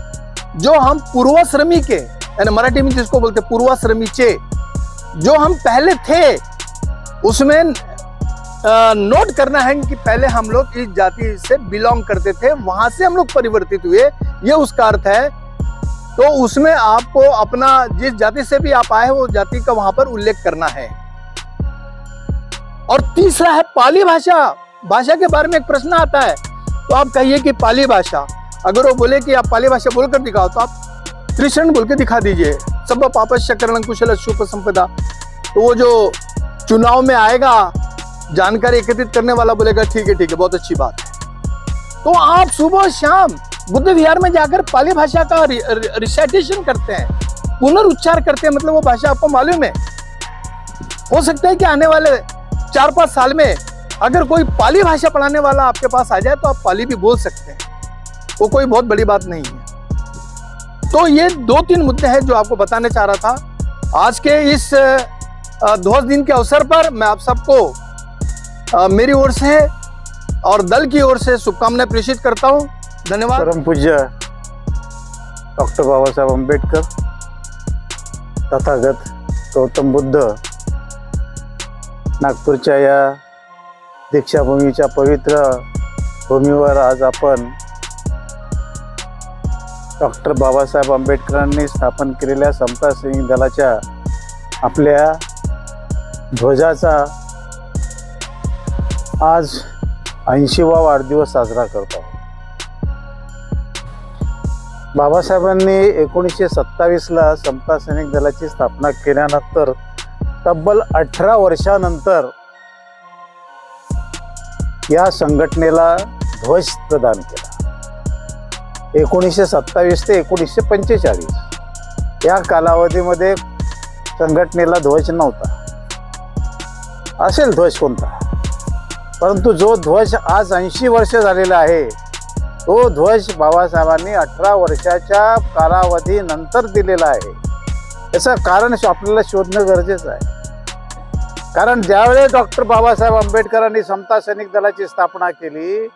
जो हम पूर्वाश्रमी के, यानी मराठी में जिसको बोलते पूर्वाश्रमीचे, जो हम पहले थे, उसमें नोट करना है कि पहले हम लोग इस जाति से बिलोंग करते थे, वहां से हम लोग परिवर्तित हुए, ये उसका अर्थ है। तो उसमें आपको अपना, जिस जाति से भी आप आए हो, वो जाति का वहां पर उल्लेख करना है। और तीसरा है पाली भाषा। भाषा के बारे में एक प्रश्न आता है, तो आप कहिए कि पाली भाषा, अगर वो बोले कि आप पाली भाषा बोलकर दिखाओ, तो आप त्रिशरण बोल के दिखा दीजिए, सब पापस्य करणं कुशल शुभ संपदा। तो वो जो चुनाव में आएगा, जानकारी एकत्रित करने वाला बोलेगा ठीक है बहुत अच्छी बात है। तो आप सुबह शाम बुद्ध विहार में जाकर पाली भाषा का रिसाइटेशन करते हैं, पुनरुच्चार करते हैं, मतलब वो भाषा आपको मालूम है। हो सकता है कि आने वाले 4-5 साल में अगर कोई पाली भाषा पढ़ाने वाला आपके पास आ जाए तो आप पाली भी बोल सकते हैं, वो कोई बहुत बड़ी बात नहीं है। तो ये 2-3 मुद्दे हैं जो आपको बताने चाह रहा था। आज के इस ध्वज दिन के अवसर पर मैं आप सबको मेरी ओर से और दल की ओर से शुभकामनाएं प्रेषित करता हूं। धन्यवाद। परम पूज्य डॉक्टर बाबासाहेब आंबेडकर, तथागत गौतम बुद्ध नागपूरच्या या दीक्षाभूमीच्या पवित्र भूमीवर आज आपण डॉक्टर बाबासाहेब आंबेडकरांनी स्थापन केलेल्या समता सैनिक दलाच्या आपल्या ध्वजाचा आज 80वा वाढदिवस साजरा करतो। बाबासाहेबांनी 1927ला समता सैनिक दलाची स्थापना केल्यानंतर तब्बल 18 वर्षानंतर या संघटनेला ध्वज प्रदान केला। 1927 ते 1945 या कालावधीमध्ये संघटनेला ध्वज नव्हता। असेल ध्वज कोणता, परंतु जो ध्वज आज 80 वर्ष झालेला आहे, तो ध्वज बाबासाहेबांनी 18 वर्षाच्या कालावधीनंतर दिलेला आहे। याचं कारण आपल्याला शोधणं गरजेचं आहे, कारण ज्यावेळेस डॉक्टर बाबासाहेब आंबेडकरांनी समता सैनिक दलाची स्थापना केली,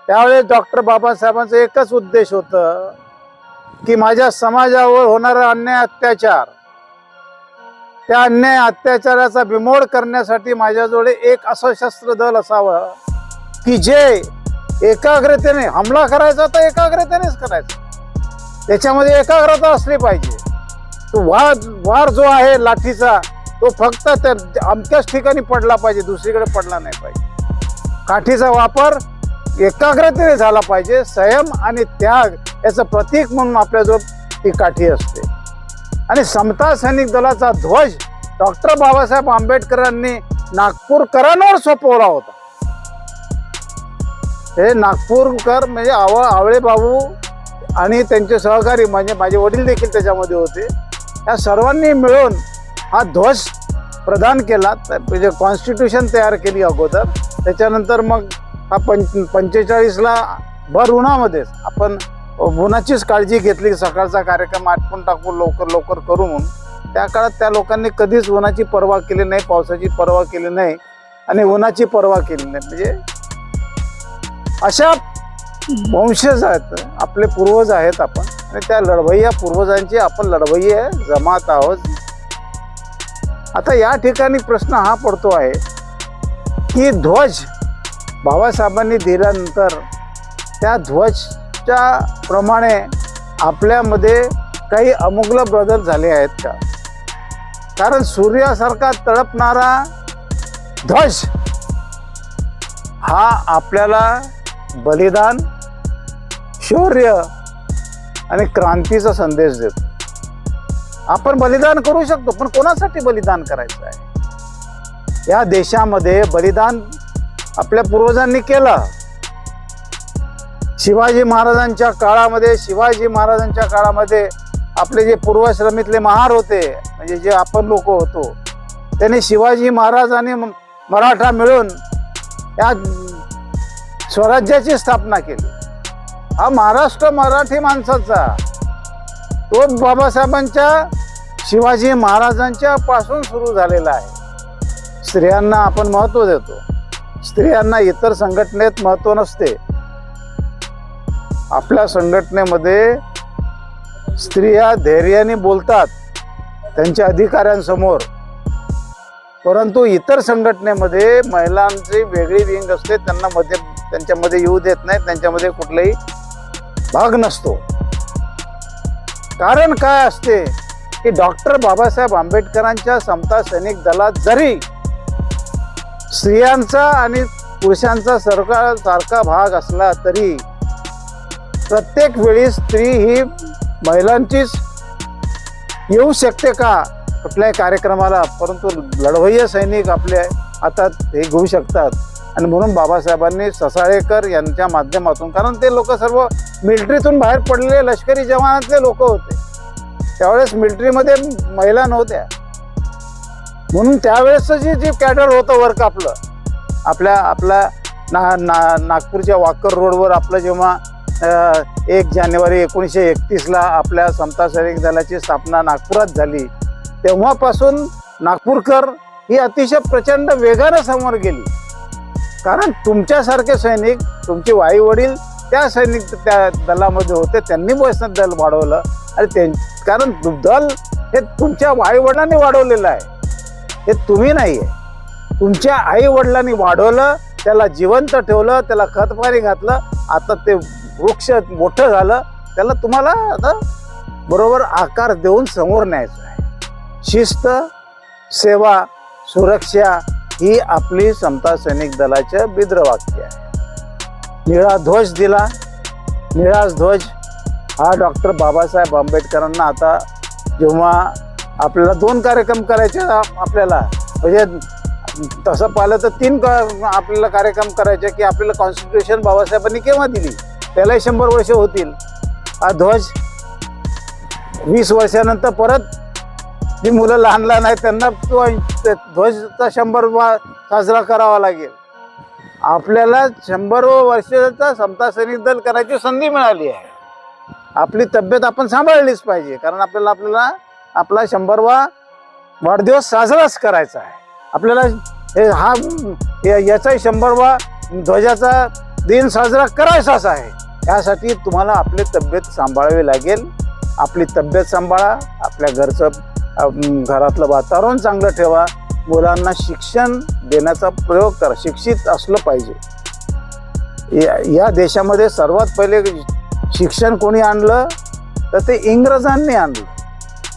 त्यावेळेस डॉक्टर बाबासाहेबांचं एकच उद्देश होतं की माझ्या समाजावर होणारा अन्याय अत्याचार, त्या अन्याय अत्याचाराचा बिमोड करण्यासाठी माझ्याजवळ एक सशस्त्र दल असावं की जे एकाग्रतेने हमला करायचा तर एकाग्रतेनेच करायचा, त्याच्यामध्ये एकाग्रता असली पाहिजे। तो वार जो आहे लाठीचा, तो फक्त त्या अमक्याच ठिकाणी पडला पाहिजे, दुसरीकडे पडला नाही पाहिजे। काठीचा वापर एकाग्रतेने झाला पाहिजे। संयम आणि त्याग याचं प्रतीक म्हणून आपल्याजवळ ती काठी असते। आणि समता सैनिक दलाचा ध्वज डॉक्टर बाबासाहेब आंबेडकरांनी नागपूरकरांवर सोपवला होता। हे नागपूरकर म्हणजे आवळे बाबू आणि त्यांचे सहकारी, म्हणजे माझे वडील देखील त्याच्यामध्ये होते, या सर्वांनी मिळून हा ध्वज प्रदान केला। म्हणजे कॉन्स्टिट्यूशन तयार केली अगोदर, त्याच्यानंतर मग हा 45ला भर उन्हामध्येच आपण उन्हाचीच काळजी घेतली, सकाळचा कार्यक्रम आटपून टाकू, लवकर करू म्हणून। त्या काळात त्या लोकांनी कधीच उन्हाची पर्वा केली नाही, पावसाची पर्वा केली नाही आणि उन्हाची पर्वा केली नाही। म्हणजे अशा वंशज आहेत, आपले पूर्वज आहेत आपण, आणि त्या लढवय्या पूर्वजांची आपण लढवय्या जमात आहोत। आता या ठिकाणी प्रश्न हा पडतो आहे की ध्वज बाबासाहेबांनी दिल्यानंतर त्या ध्वजच्या प्रमाणे आपल्यामध्ये काही अमूल्य बदल झाले आहेत का? कारण सूर्यासारखा तळपणारा ध्वज हा आपल्याला बलिदान, शौर्य आणि क्रांतीचा संदेश देतो. आपण बलिदान करू शकतो, पण कोणासाठी बलिदान करायचं आहे? या देशामध्ये बलिदान आपल्या पूर्वजांनी केलं. शिवाजी महाराजांच्या काळामध्ये आपले जे पूर्वाश्रमीतले महार होते, म्हणजे जे आपण लोक होतो, त्यांनी शिवाजी महाराज आणि मराठा मिळून या स्वराज्याची स्थापना केली. हा महाराष्ट्र मराठी माणसाचा, तो बाबासाहेबांच्या, शिवाजी महाराजांच्या पासून सुरू झालेला आहे. स्त्रियांना आपण महत्त्व देतो, स्त्रियांना इतर संघटनेत महत्त्व नसते. आपल्या संघटनेमध्ये स्त्रिया धैर्याने बोलतात त्यांच्या अधिकाऱ्यांसमोर, परंतु इतर संघटनेमध्ये महिलांची वेगळी विंग असते, त्यांच्यामध्ये येऊ देत नाही, त्यांच्यामध्ये कुठलाही भाग नसतो. कारण काय असते की डॉक्टर बाबासाहेब आंबेडकरांच्या समता सैनिक दलात जरी स्त्रियांचा आणि पुरुषांचा सारखा भाग असला तरी प्रत्येक वेळी स्त्री ही महिलांचीच येऊ शकते का कुठल्याही कार्यक्रमाला? परंतु लढवय्ये सैनिक आपले आता हे घेऊ शकतात. आणि म्हणून बाबासाहेबांनी ससाळेकर यांच्या माध्यमातून, कारण ते लोक सर्व मिलिटरीतून बाहेर पडलेले लष्करी जवानातले लोक होते, त्यावेळेस मिलिटरीमध्ये महिला नव्हत्या, म्हणून त्यावेळेसचं जे कॅडर होतं वर्क आपल्या नागपूरच्या वाकर रोडवर आपलं जेव्हा 1 जानेवारी 1931 आपल्या समता सैनिक दलाची स्थापना नागपुरात झाली, तेव्हापासून नागपूरकर ही अतिशय प्रचंड वेगानं समोर गेली. कारण तुमच्यासारखे सैनिक, तुमचे आई वडील त्या दलामध्ये होते, त्यांनी वैष्णव दल वाढवलं. आणि कारण दल हे तुमच्या आई वडिलांनी वाढवलेलं आहे, हे तुम्ही नाही आहे. तुमच्या आई वडिलांनी वाढवलं, त्याला जिवंत ठेवलं, त्याला खतपाणी घातलं, आता ते वृक्ष मोठं झालं, त्याला तुम्हाला आता बरोबर आकार देऊन समोर न्यायचं आहे. शिस्त, सेवा, सुरक्षा ही आपली समता सैनिक दलाचं बिद्रवाक्य आहे. निळा ध्वज दिला, निळा ध्वज हा डॉक्टर बाबासाहेब आंबेडकरांना आता जेव्हा आपल्याला 2 कार्यक्रम करायचे, आपल्याला म्हणजे तसं पाहिलं तर 3 आपल्याला कार्यक्रम करायचे की आपल्याला कॉन्स्टिट्यूशन बाबासाहेबांनी केव्हा दिली, त्यालाही 100 वर्ष होतील. हा ध्वज 20 वर्षानंतर परत जी मुलं लहान आहेत त्यांना तो ध्वजचा 100वा साजरा करावा लागेल. आपल्याला 100 वर्षाचा समता सैनिक दल करायची संधी मिळाली आहे. आपली तब्येत आपण सांभाळलीच पाहिजे, कारण आपल्याला आपला 100वा वाढदिवस साजराच करायचा आहे. आपल्याला याचाही 100वा ध्वजाचा दिन साजरा करायचाच आहे. यासाठी तुम्हाला आपली तब्येत सांभाळावी लागेल. आपली तब्येत सांभाळा, आपल्या घरातलं वातावरण चांगलं ठेवा, मुलांना शिक्षण देण्याचा प्रयोग करा. शिक्षित असलं पाहिजे. या देशामध्ये सर्वात पहिले शिक्षण कोणी आणलं तर ते इंग्रजांनी आणलं.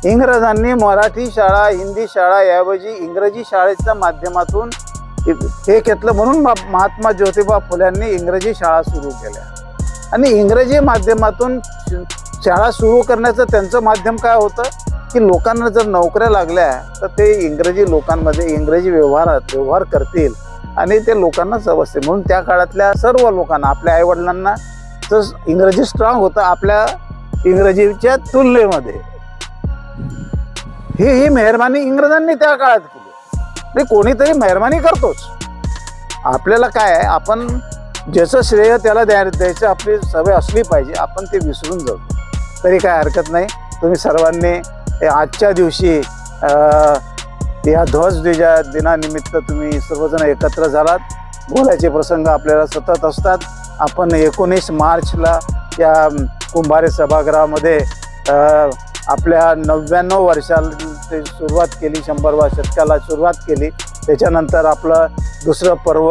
इंग्रजांनी मराठी शाळा, हिंदी शाळा ऐवजी इंग्रजी शाळेच्या माध्यमातून हे घेतलं. म्हणून महात्मा ज्योतिबा फुल्यांनी इंग्रजी शाळा सुरू केल्या. आणि इंग्रजी माध्यमातून शाळा सुरू करण्याचं त्यांचं माध्यम काय होतं की लोकांना जर नोकऱ्या लागल्या तर ते इंग्रजी लोकांमध्ये इंग्रजी व्यवहार करतील आणि ते लोकांना समजते. म्हणून त्या काळातल्या सर्व लोकांना, आपल्या आईवडिलांना तर इंग्रजी स्ट्रॉंग होतं आपल्या इंग्रजीच्या तुलनेमध्ये. ही मेहरबानी इंग्रजांनी त्या काळात केली. कोणीतरी मेहरबानी करतोच. आपल्याला काय आहे, आपण ज्याचं श्रेय त्याला द्यायचं आपली सवय असली पाहिजे. आपण ते विसरून जाऊ तरी काय हरकत नाही. तुम्ही सर्वांनी आजच्या दिवशी या ध्वज दिनानिमित्त तुम्ही सर्वजण एकत्र झालात. बोलायचे प्रसंग आपल्याला सतत असतात. आपण 19 मार्चला या कुंभारे सभागृहामध्ये आपल्या 99 वर्षाला सुरुवात केली, 100व्या शतकाला सुरुवात केली. त्याच्यानंतर आपलं दुसरं पर्व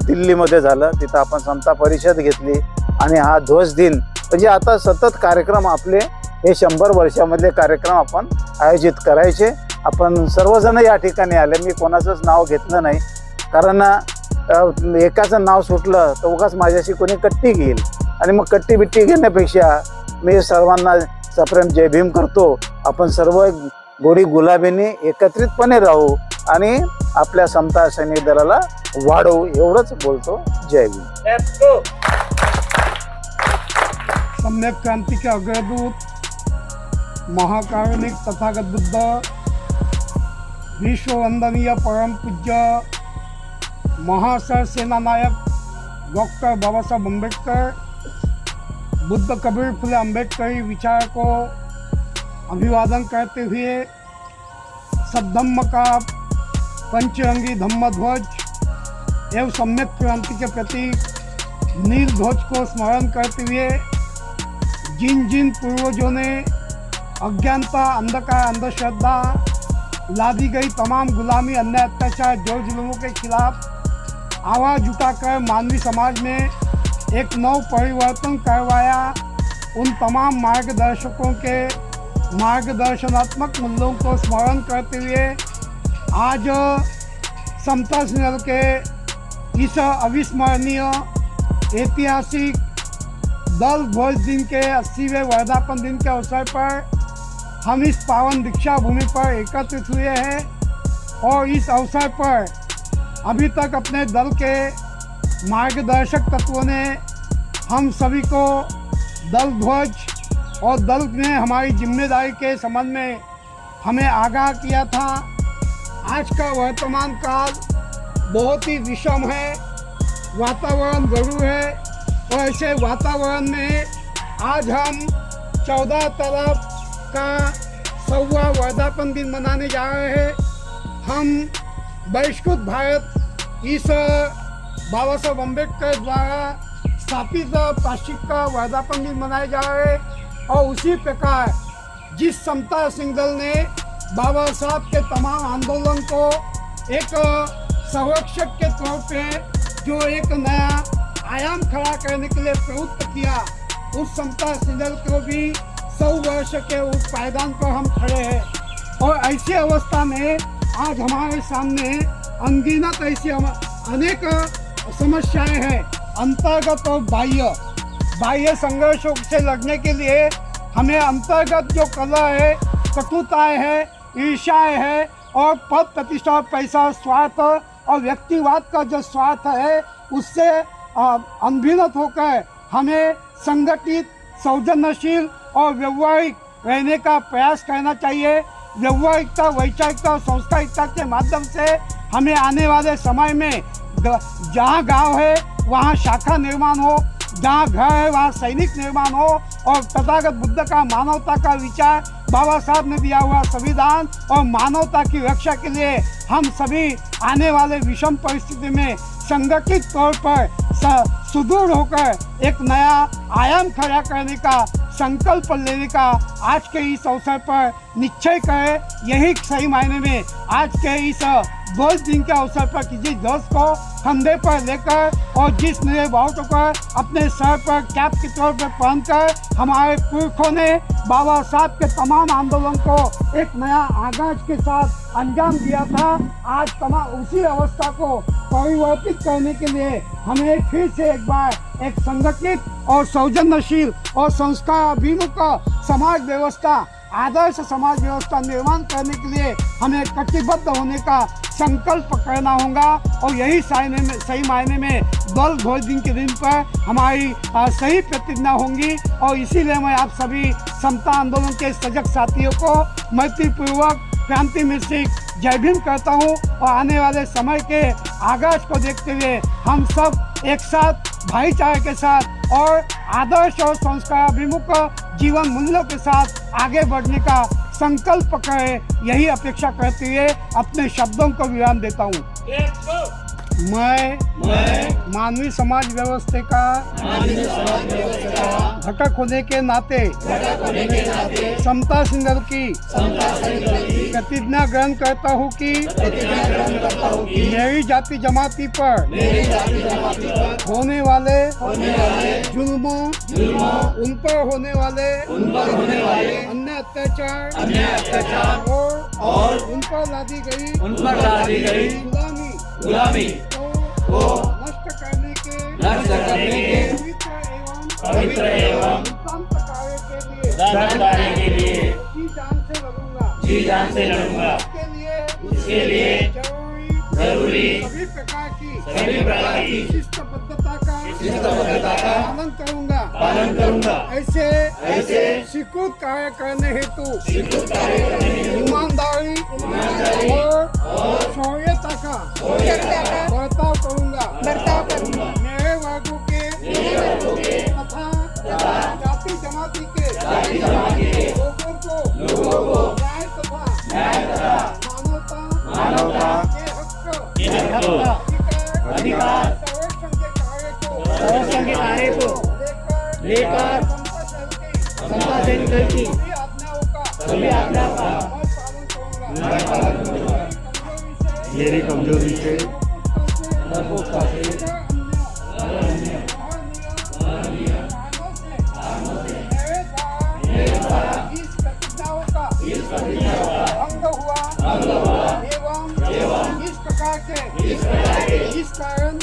दिल्लीमध्ये झालं, तिथं आपण समता परिषद घेतली आणि हा ध्वज दिन म्हणजे आता सतत कार्यक्रम आपले हे 100 वर्षामधले कार्यक्रम आपण आयोजित करायचे. आपण सर्वजण या ठिकाणी आले, मी कोणाचंच नाव घेतलं नाही कारण एकाचं नाव सुटलं तर उगाच माझ्याशी कोणी कट्टी घेईल आणि मग कट्टी बिट्टी घेण्यापेक्षा मी सर्वांना सप्रेम जय भीम करतो. आपण सर्व गोडी गुलाबीने एकत्रितपणे राहू आणि आपल्या समता सैनिक दलाला वाढवू एवढंच बोलतो. जय भीम. Let's go. सम्यक क्रांति के अग्रदूत महाकारुणिक तथागत बुद्ध विश्व वंदनीय परम पूज्य महाशय सेना नायक डॉक्टर बाबा साहब अम्बेडकर बुद्ध कबीर फुले अम्बेडकरी विचार को अभिवादन करते हुए सद्धम्म का पंचरंगी धम्म ध्वज एवं सम्यक क्रांति के प्रतीक नील ध्वज को स्मरण करते हुए जिन जिन पूर्वजों ने अज्ञानता, अंधकार, अंधश्रद्धा लादी गई तमाम गुलामी, अन्याय, अत्याचार, जोर जुल्मों के खिलाफ आवाज़ उठाकर मानवीय समाज में एक नव परिवर्तन करवाया, उन तमाम मार्गदर्शकों के मार्गदर्शनात्मक मूल्यों को स्मरण करते हुए आज समता सैनिक के इस अविस्मरणीय ऐतिहासिक दल ध्वज दिन के 80वें वर्धापन दिन के अवसर पर हम इस पावन दीक्षा भूमि पर एकत्रित हुए हैं और इस अवसर पर अभी तक अपने दल के मार्गदर्शक तत्वों ने हम सभी को दल ध्वज और दल ने हमारी जिम्मेदारी के संबंध में हमें आगाह किया था। आज का वर्तमान काल बहुत ही विषम है, वातावरण गढ़ू है और ऐसे वातावरण में आज हम 14 तारीख का 100वां वर्धापन दिन मनाने जा रहे हैं। हम बहिष्कृत भारत इस बाबा साहब अम्बेडकर द्वारा स्थापित प्लास्टिक का वर्धापन दिन मनाए जा रहे हैं और उसी प्रकार जिस समता सैनिक दल ने बाबा साहब के तमाम आंदोलन को एक संरक्षक के तौर पे जो एक नया आयाम खड़ा करने के लिए प्रवृत्त किया, उस समता सैनिक दल को भी 100 वर्ष के उस पायदान पर हम खड़े हैं। और ऐसी अवस्था में आज हमारे सामने अनगिनत ऐसी अनेक समस्याएं हैं, अंतर्गत और बाह्य संघर्षों से लड़ने के लिए हमें अंतर्गत जो कलह है, कटुताएं है, ईर्ष्याएं है और पद प्रतिष्ठा और पैसा स्वार्थ और व्यक्तिवाद का जो स्वार्थ है उससे अनभिनत होकर हमें संगठित, सौजन्यशील और व्यवहारिक रहने का प्रयास करना चाहिए। व्यवहारिकता, वैचारिकता और संस्कारिकता के माध्यम से हमें आने वाले समय में जहाँ गांव है वहाँ शाखा निर्माण हो, जहाँ घर है वहाँ सैनिक निर्माण हो और तथागत बुद्ध का मानवता का विचार, बाबा साहब ने दिया हुआ संविधान और मानवता की रक्षा के लिए हम सभी आने वाले विषम परिस्थिति में संगठित तौर पर सुदृढ़ होकर एक नया आयाम खड़ा करने का संकल्प लेने का आज के इस अवसर पर निश्चय करें। यही सही मायने में आज के इस ध्वज दिन के अवसर पर किसी ध्वज को कंधे पर लेकर और जिस नए बाउटों पर अपने सर पर कैप के तौर पर पहनकर हमारे पुरखों ने बाबा साहब के तमाम आंदोलन को एक नया आगाज के साथ अंजाम दिया था, आज तमाम उसी अवस्था को परिवर्तित करने के लिए हमें फिर से एक बार एक संगठित और सौजन्यशील और संस्कार अभिमुख समाज व्यवस्था, आदर्श समाज व्यवस्था निर्माण करने के लिए हमें कटिबद्ध होने का संकल्प करना होगा और यही सही मायने में दल ध्वज दिन के दिन पर हमारी सही प्रतिज्ञा होंगी। और इसीलिए मैं आप सभी समता आंदोलन के सजग साथियों को मैत्रीपूर्वक क्रांति मिश्रित जय भीम करता हूँ और आने वाले समय के आगाज को देखते हुए हम सब एक साथ भाईचारे के साथ और आदर्श और संस्कार अभिमुख जीवन मूल्यों के साथ आगे बढ़ने का संकल्प करें, यही अपेक्षा करते हुए अपने शब्दों को विराम देता हूँ। मैं मानवीय समाज व्यवस्था का घटक होने के नाते समता संघर्ष की प्रतिज्ञा ग्रहण करता हूँ कि मेरी जाति जमाती पर होने वाले जुल्मों उन पर होने वाले अन्य अत्याचार और उन पर लादी गई गुलामी को नष्ट करने के पवित्र एवं उत्तम कार्य के लिए जी जान से लड़ूंगा उसके लिए जरूरी सभी प्रकार की शिस्तबद्धता का पालन करूंगा ऐसे स्वीकृत कार्य करने हेतु ईमानदारी और शौर्यता का बर्ताव करूंगा मेरे वर्गों के तथा जाति जमाती के लोगों को न्याय तथा मानवता के हक अधिकार संरक्षण के कार्य को लेकर समता सैनिक की सभी आज्ञाओं का पालन करूंगा। मेरी कमजोरी से एवं इस प्रकार के इस कारण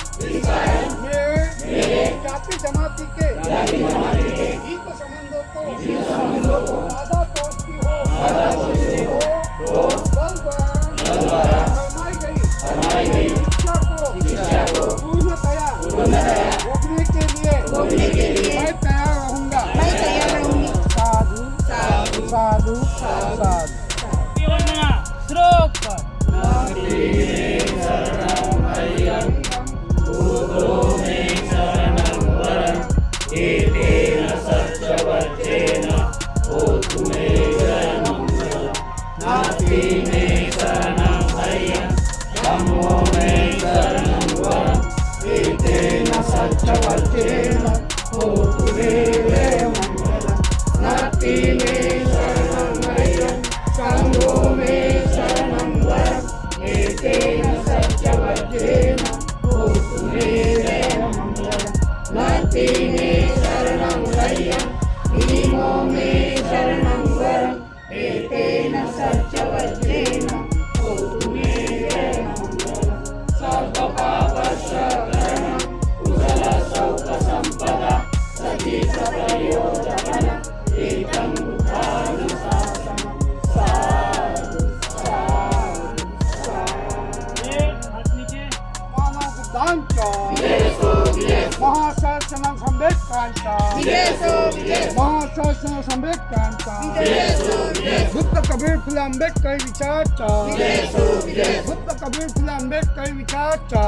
मेरे जाति जमाती के हित संबंधों को बाधा पहुंचती हो बल द्वारा फरमाई गई शिक्षा को पूर्णतया रोकने के लिए मैं तैयार रहूंगा। साधु साधु साधु बुद्ध कबीर फुले आंबेडकर विचारचा बुद्ध कबीर फुले आंबेडकर विचारचा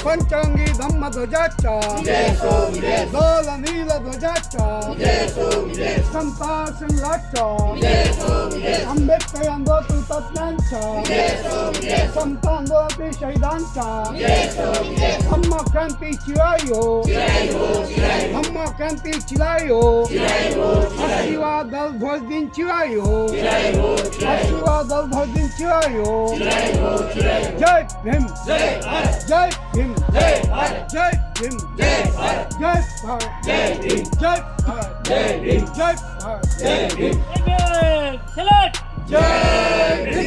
पंचरंगी धम्म ध्वजाचा दोल नील ध्वजाचा समता संघाचा आंबेडकर आंदोलन तज्ञांचा समता आंदोलनातील शहीदांचा धम्म क्रांती चिरायो धम्म क्रांती चिरायो आशीर्वाद दल ध्वज दिन चिरायो आशीर्वाद दल ध्वज दिन चिरायो जय भीम जय भीम जय भीम जय भारत जय भारत जय भारत जय भीम जय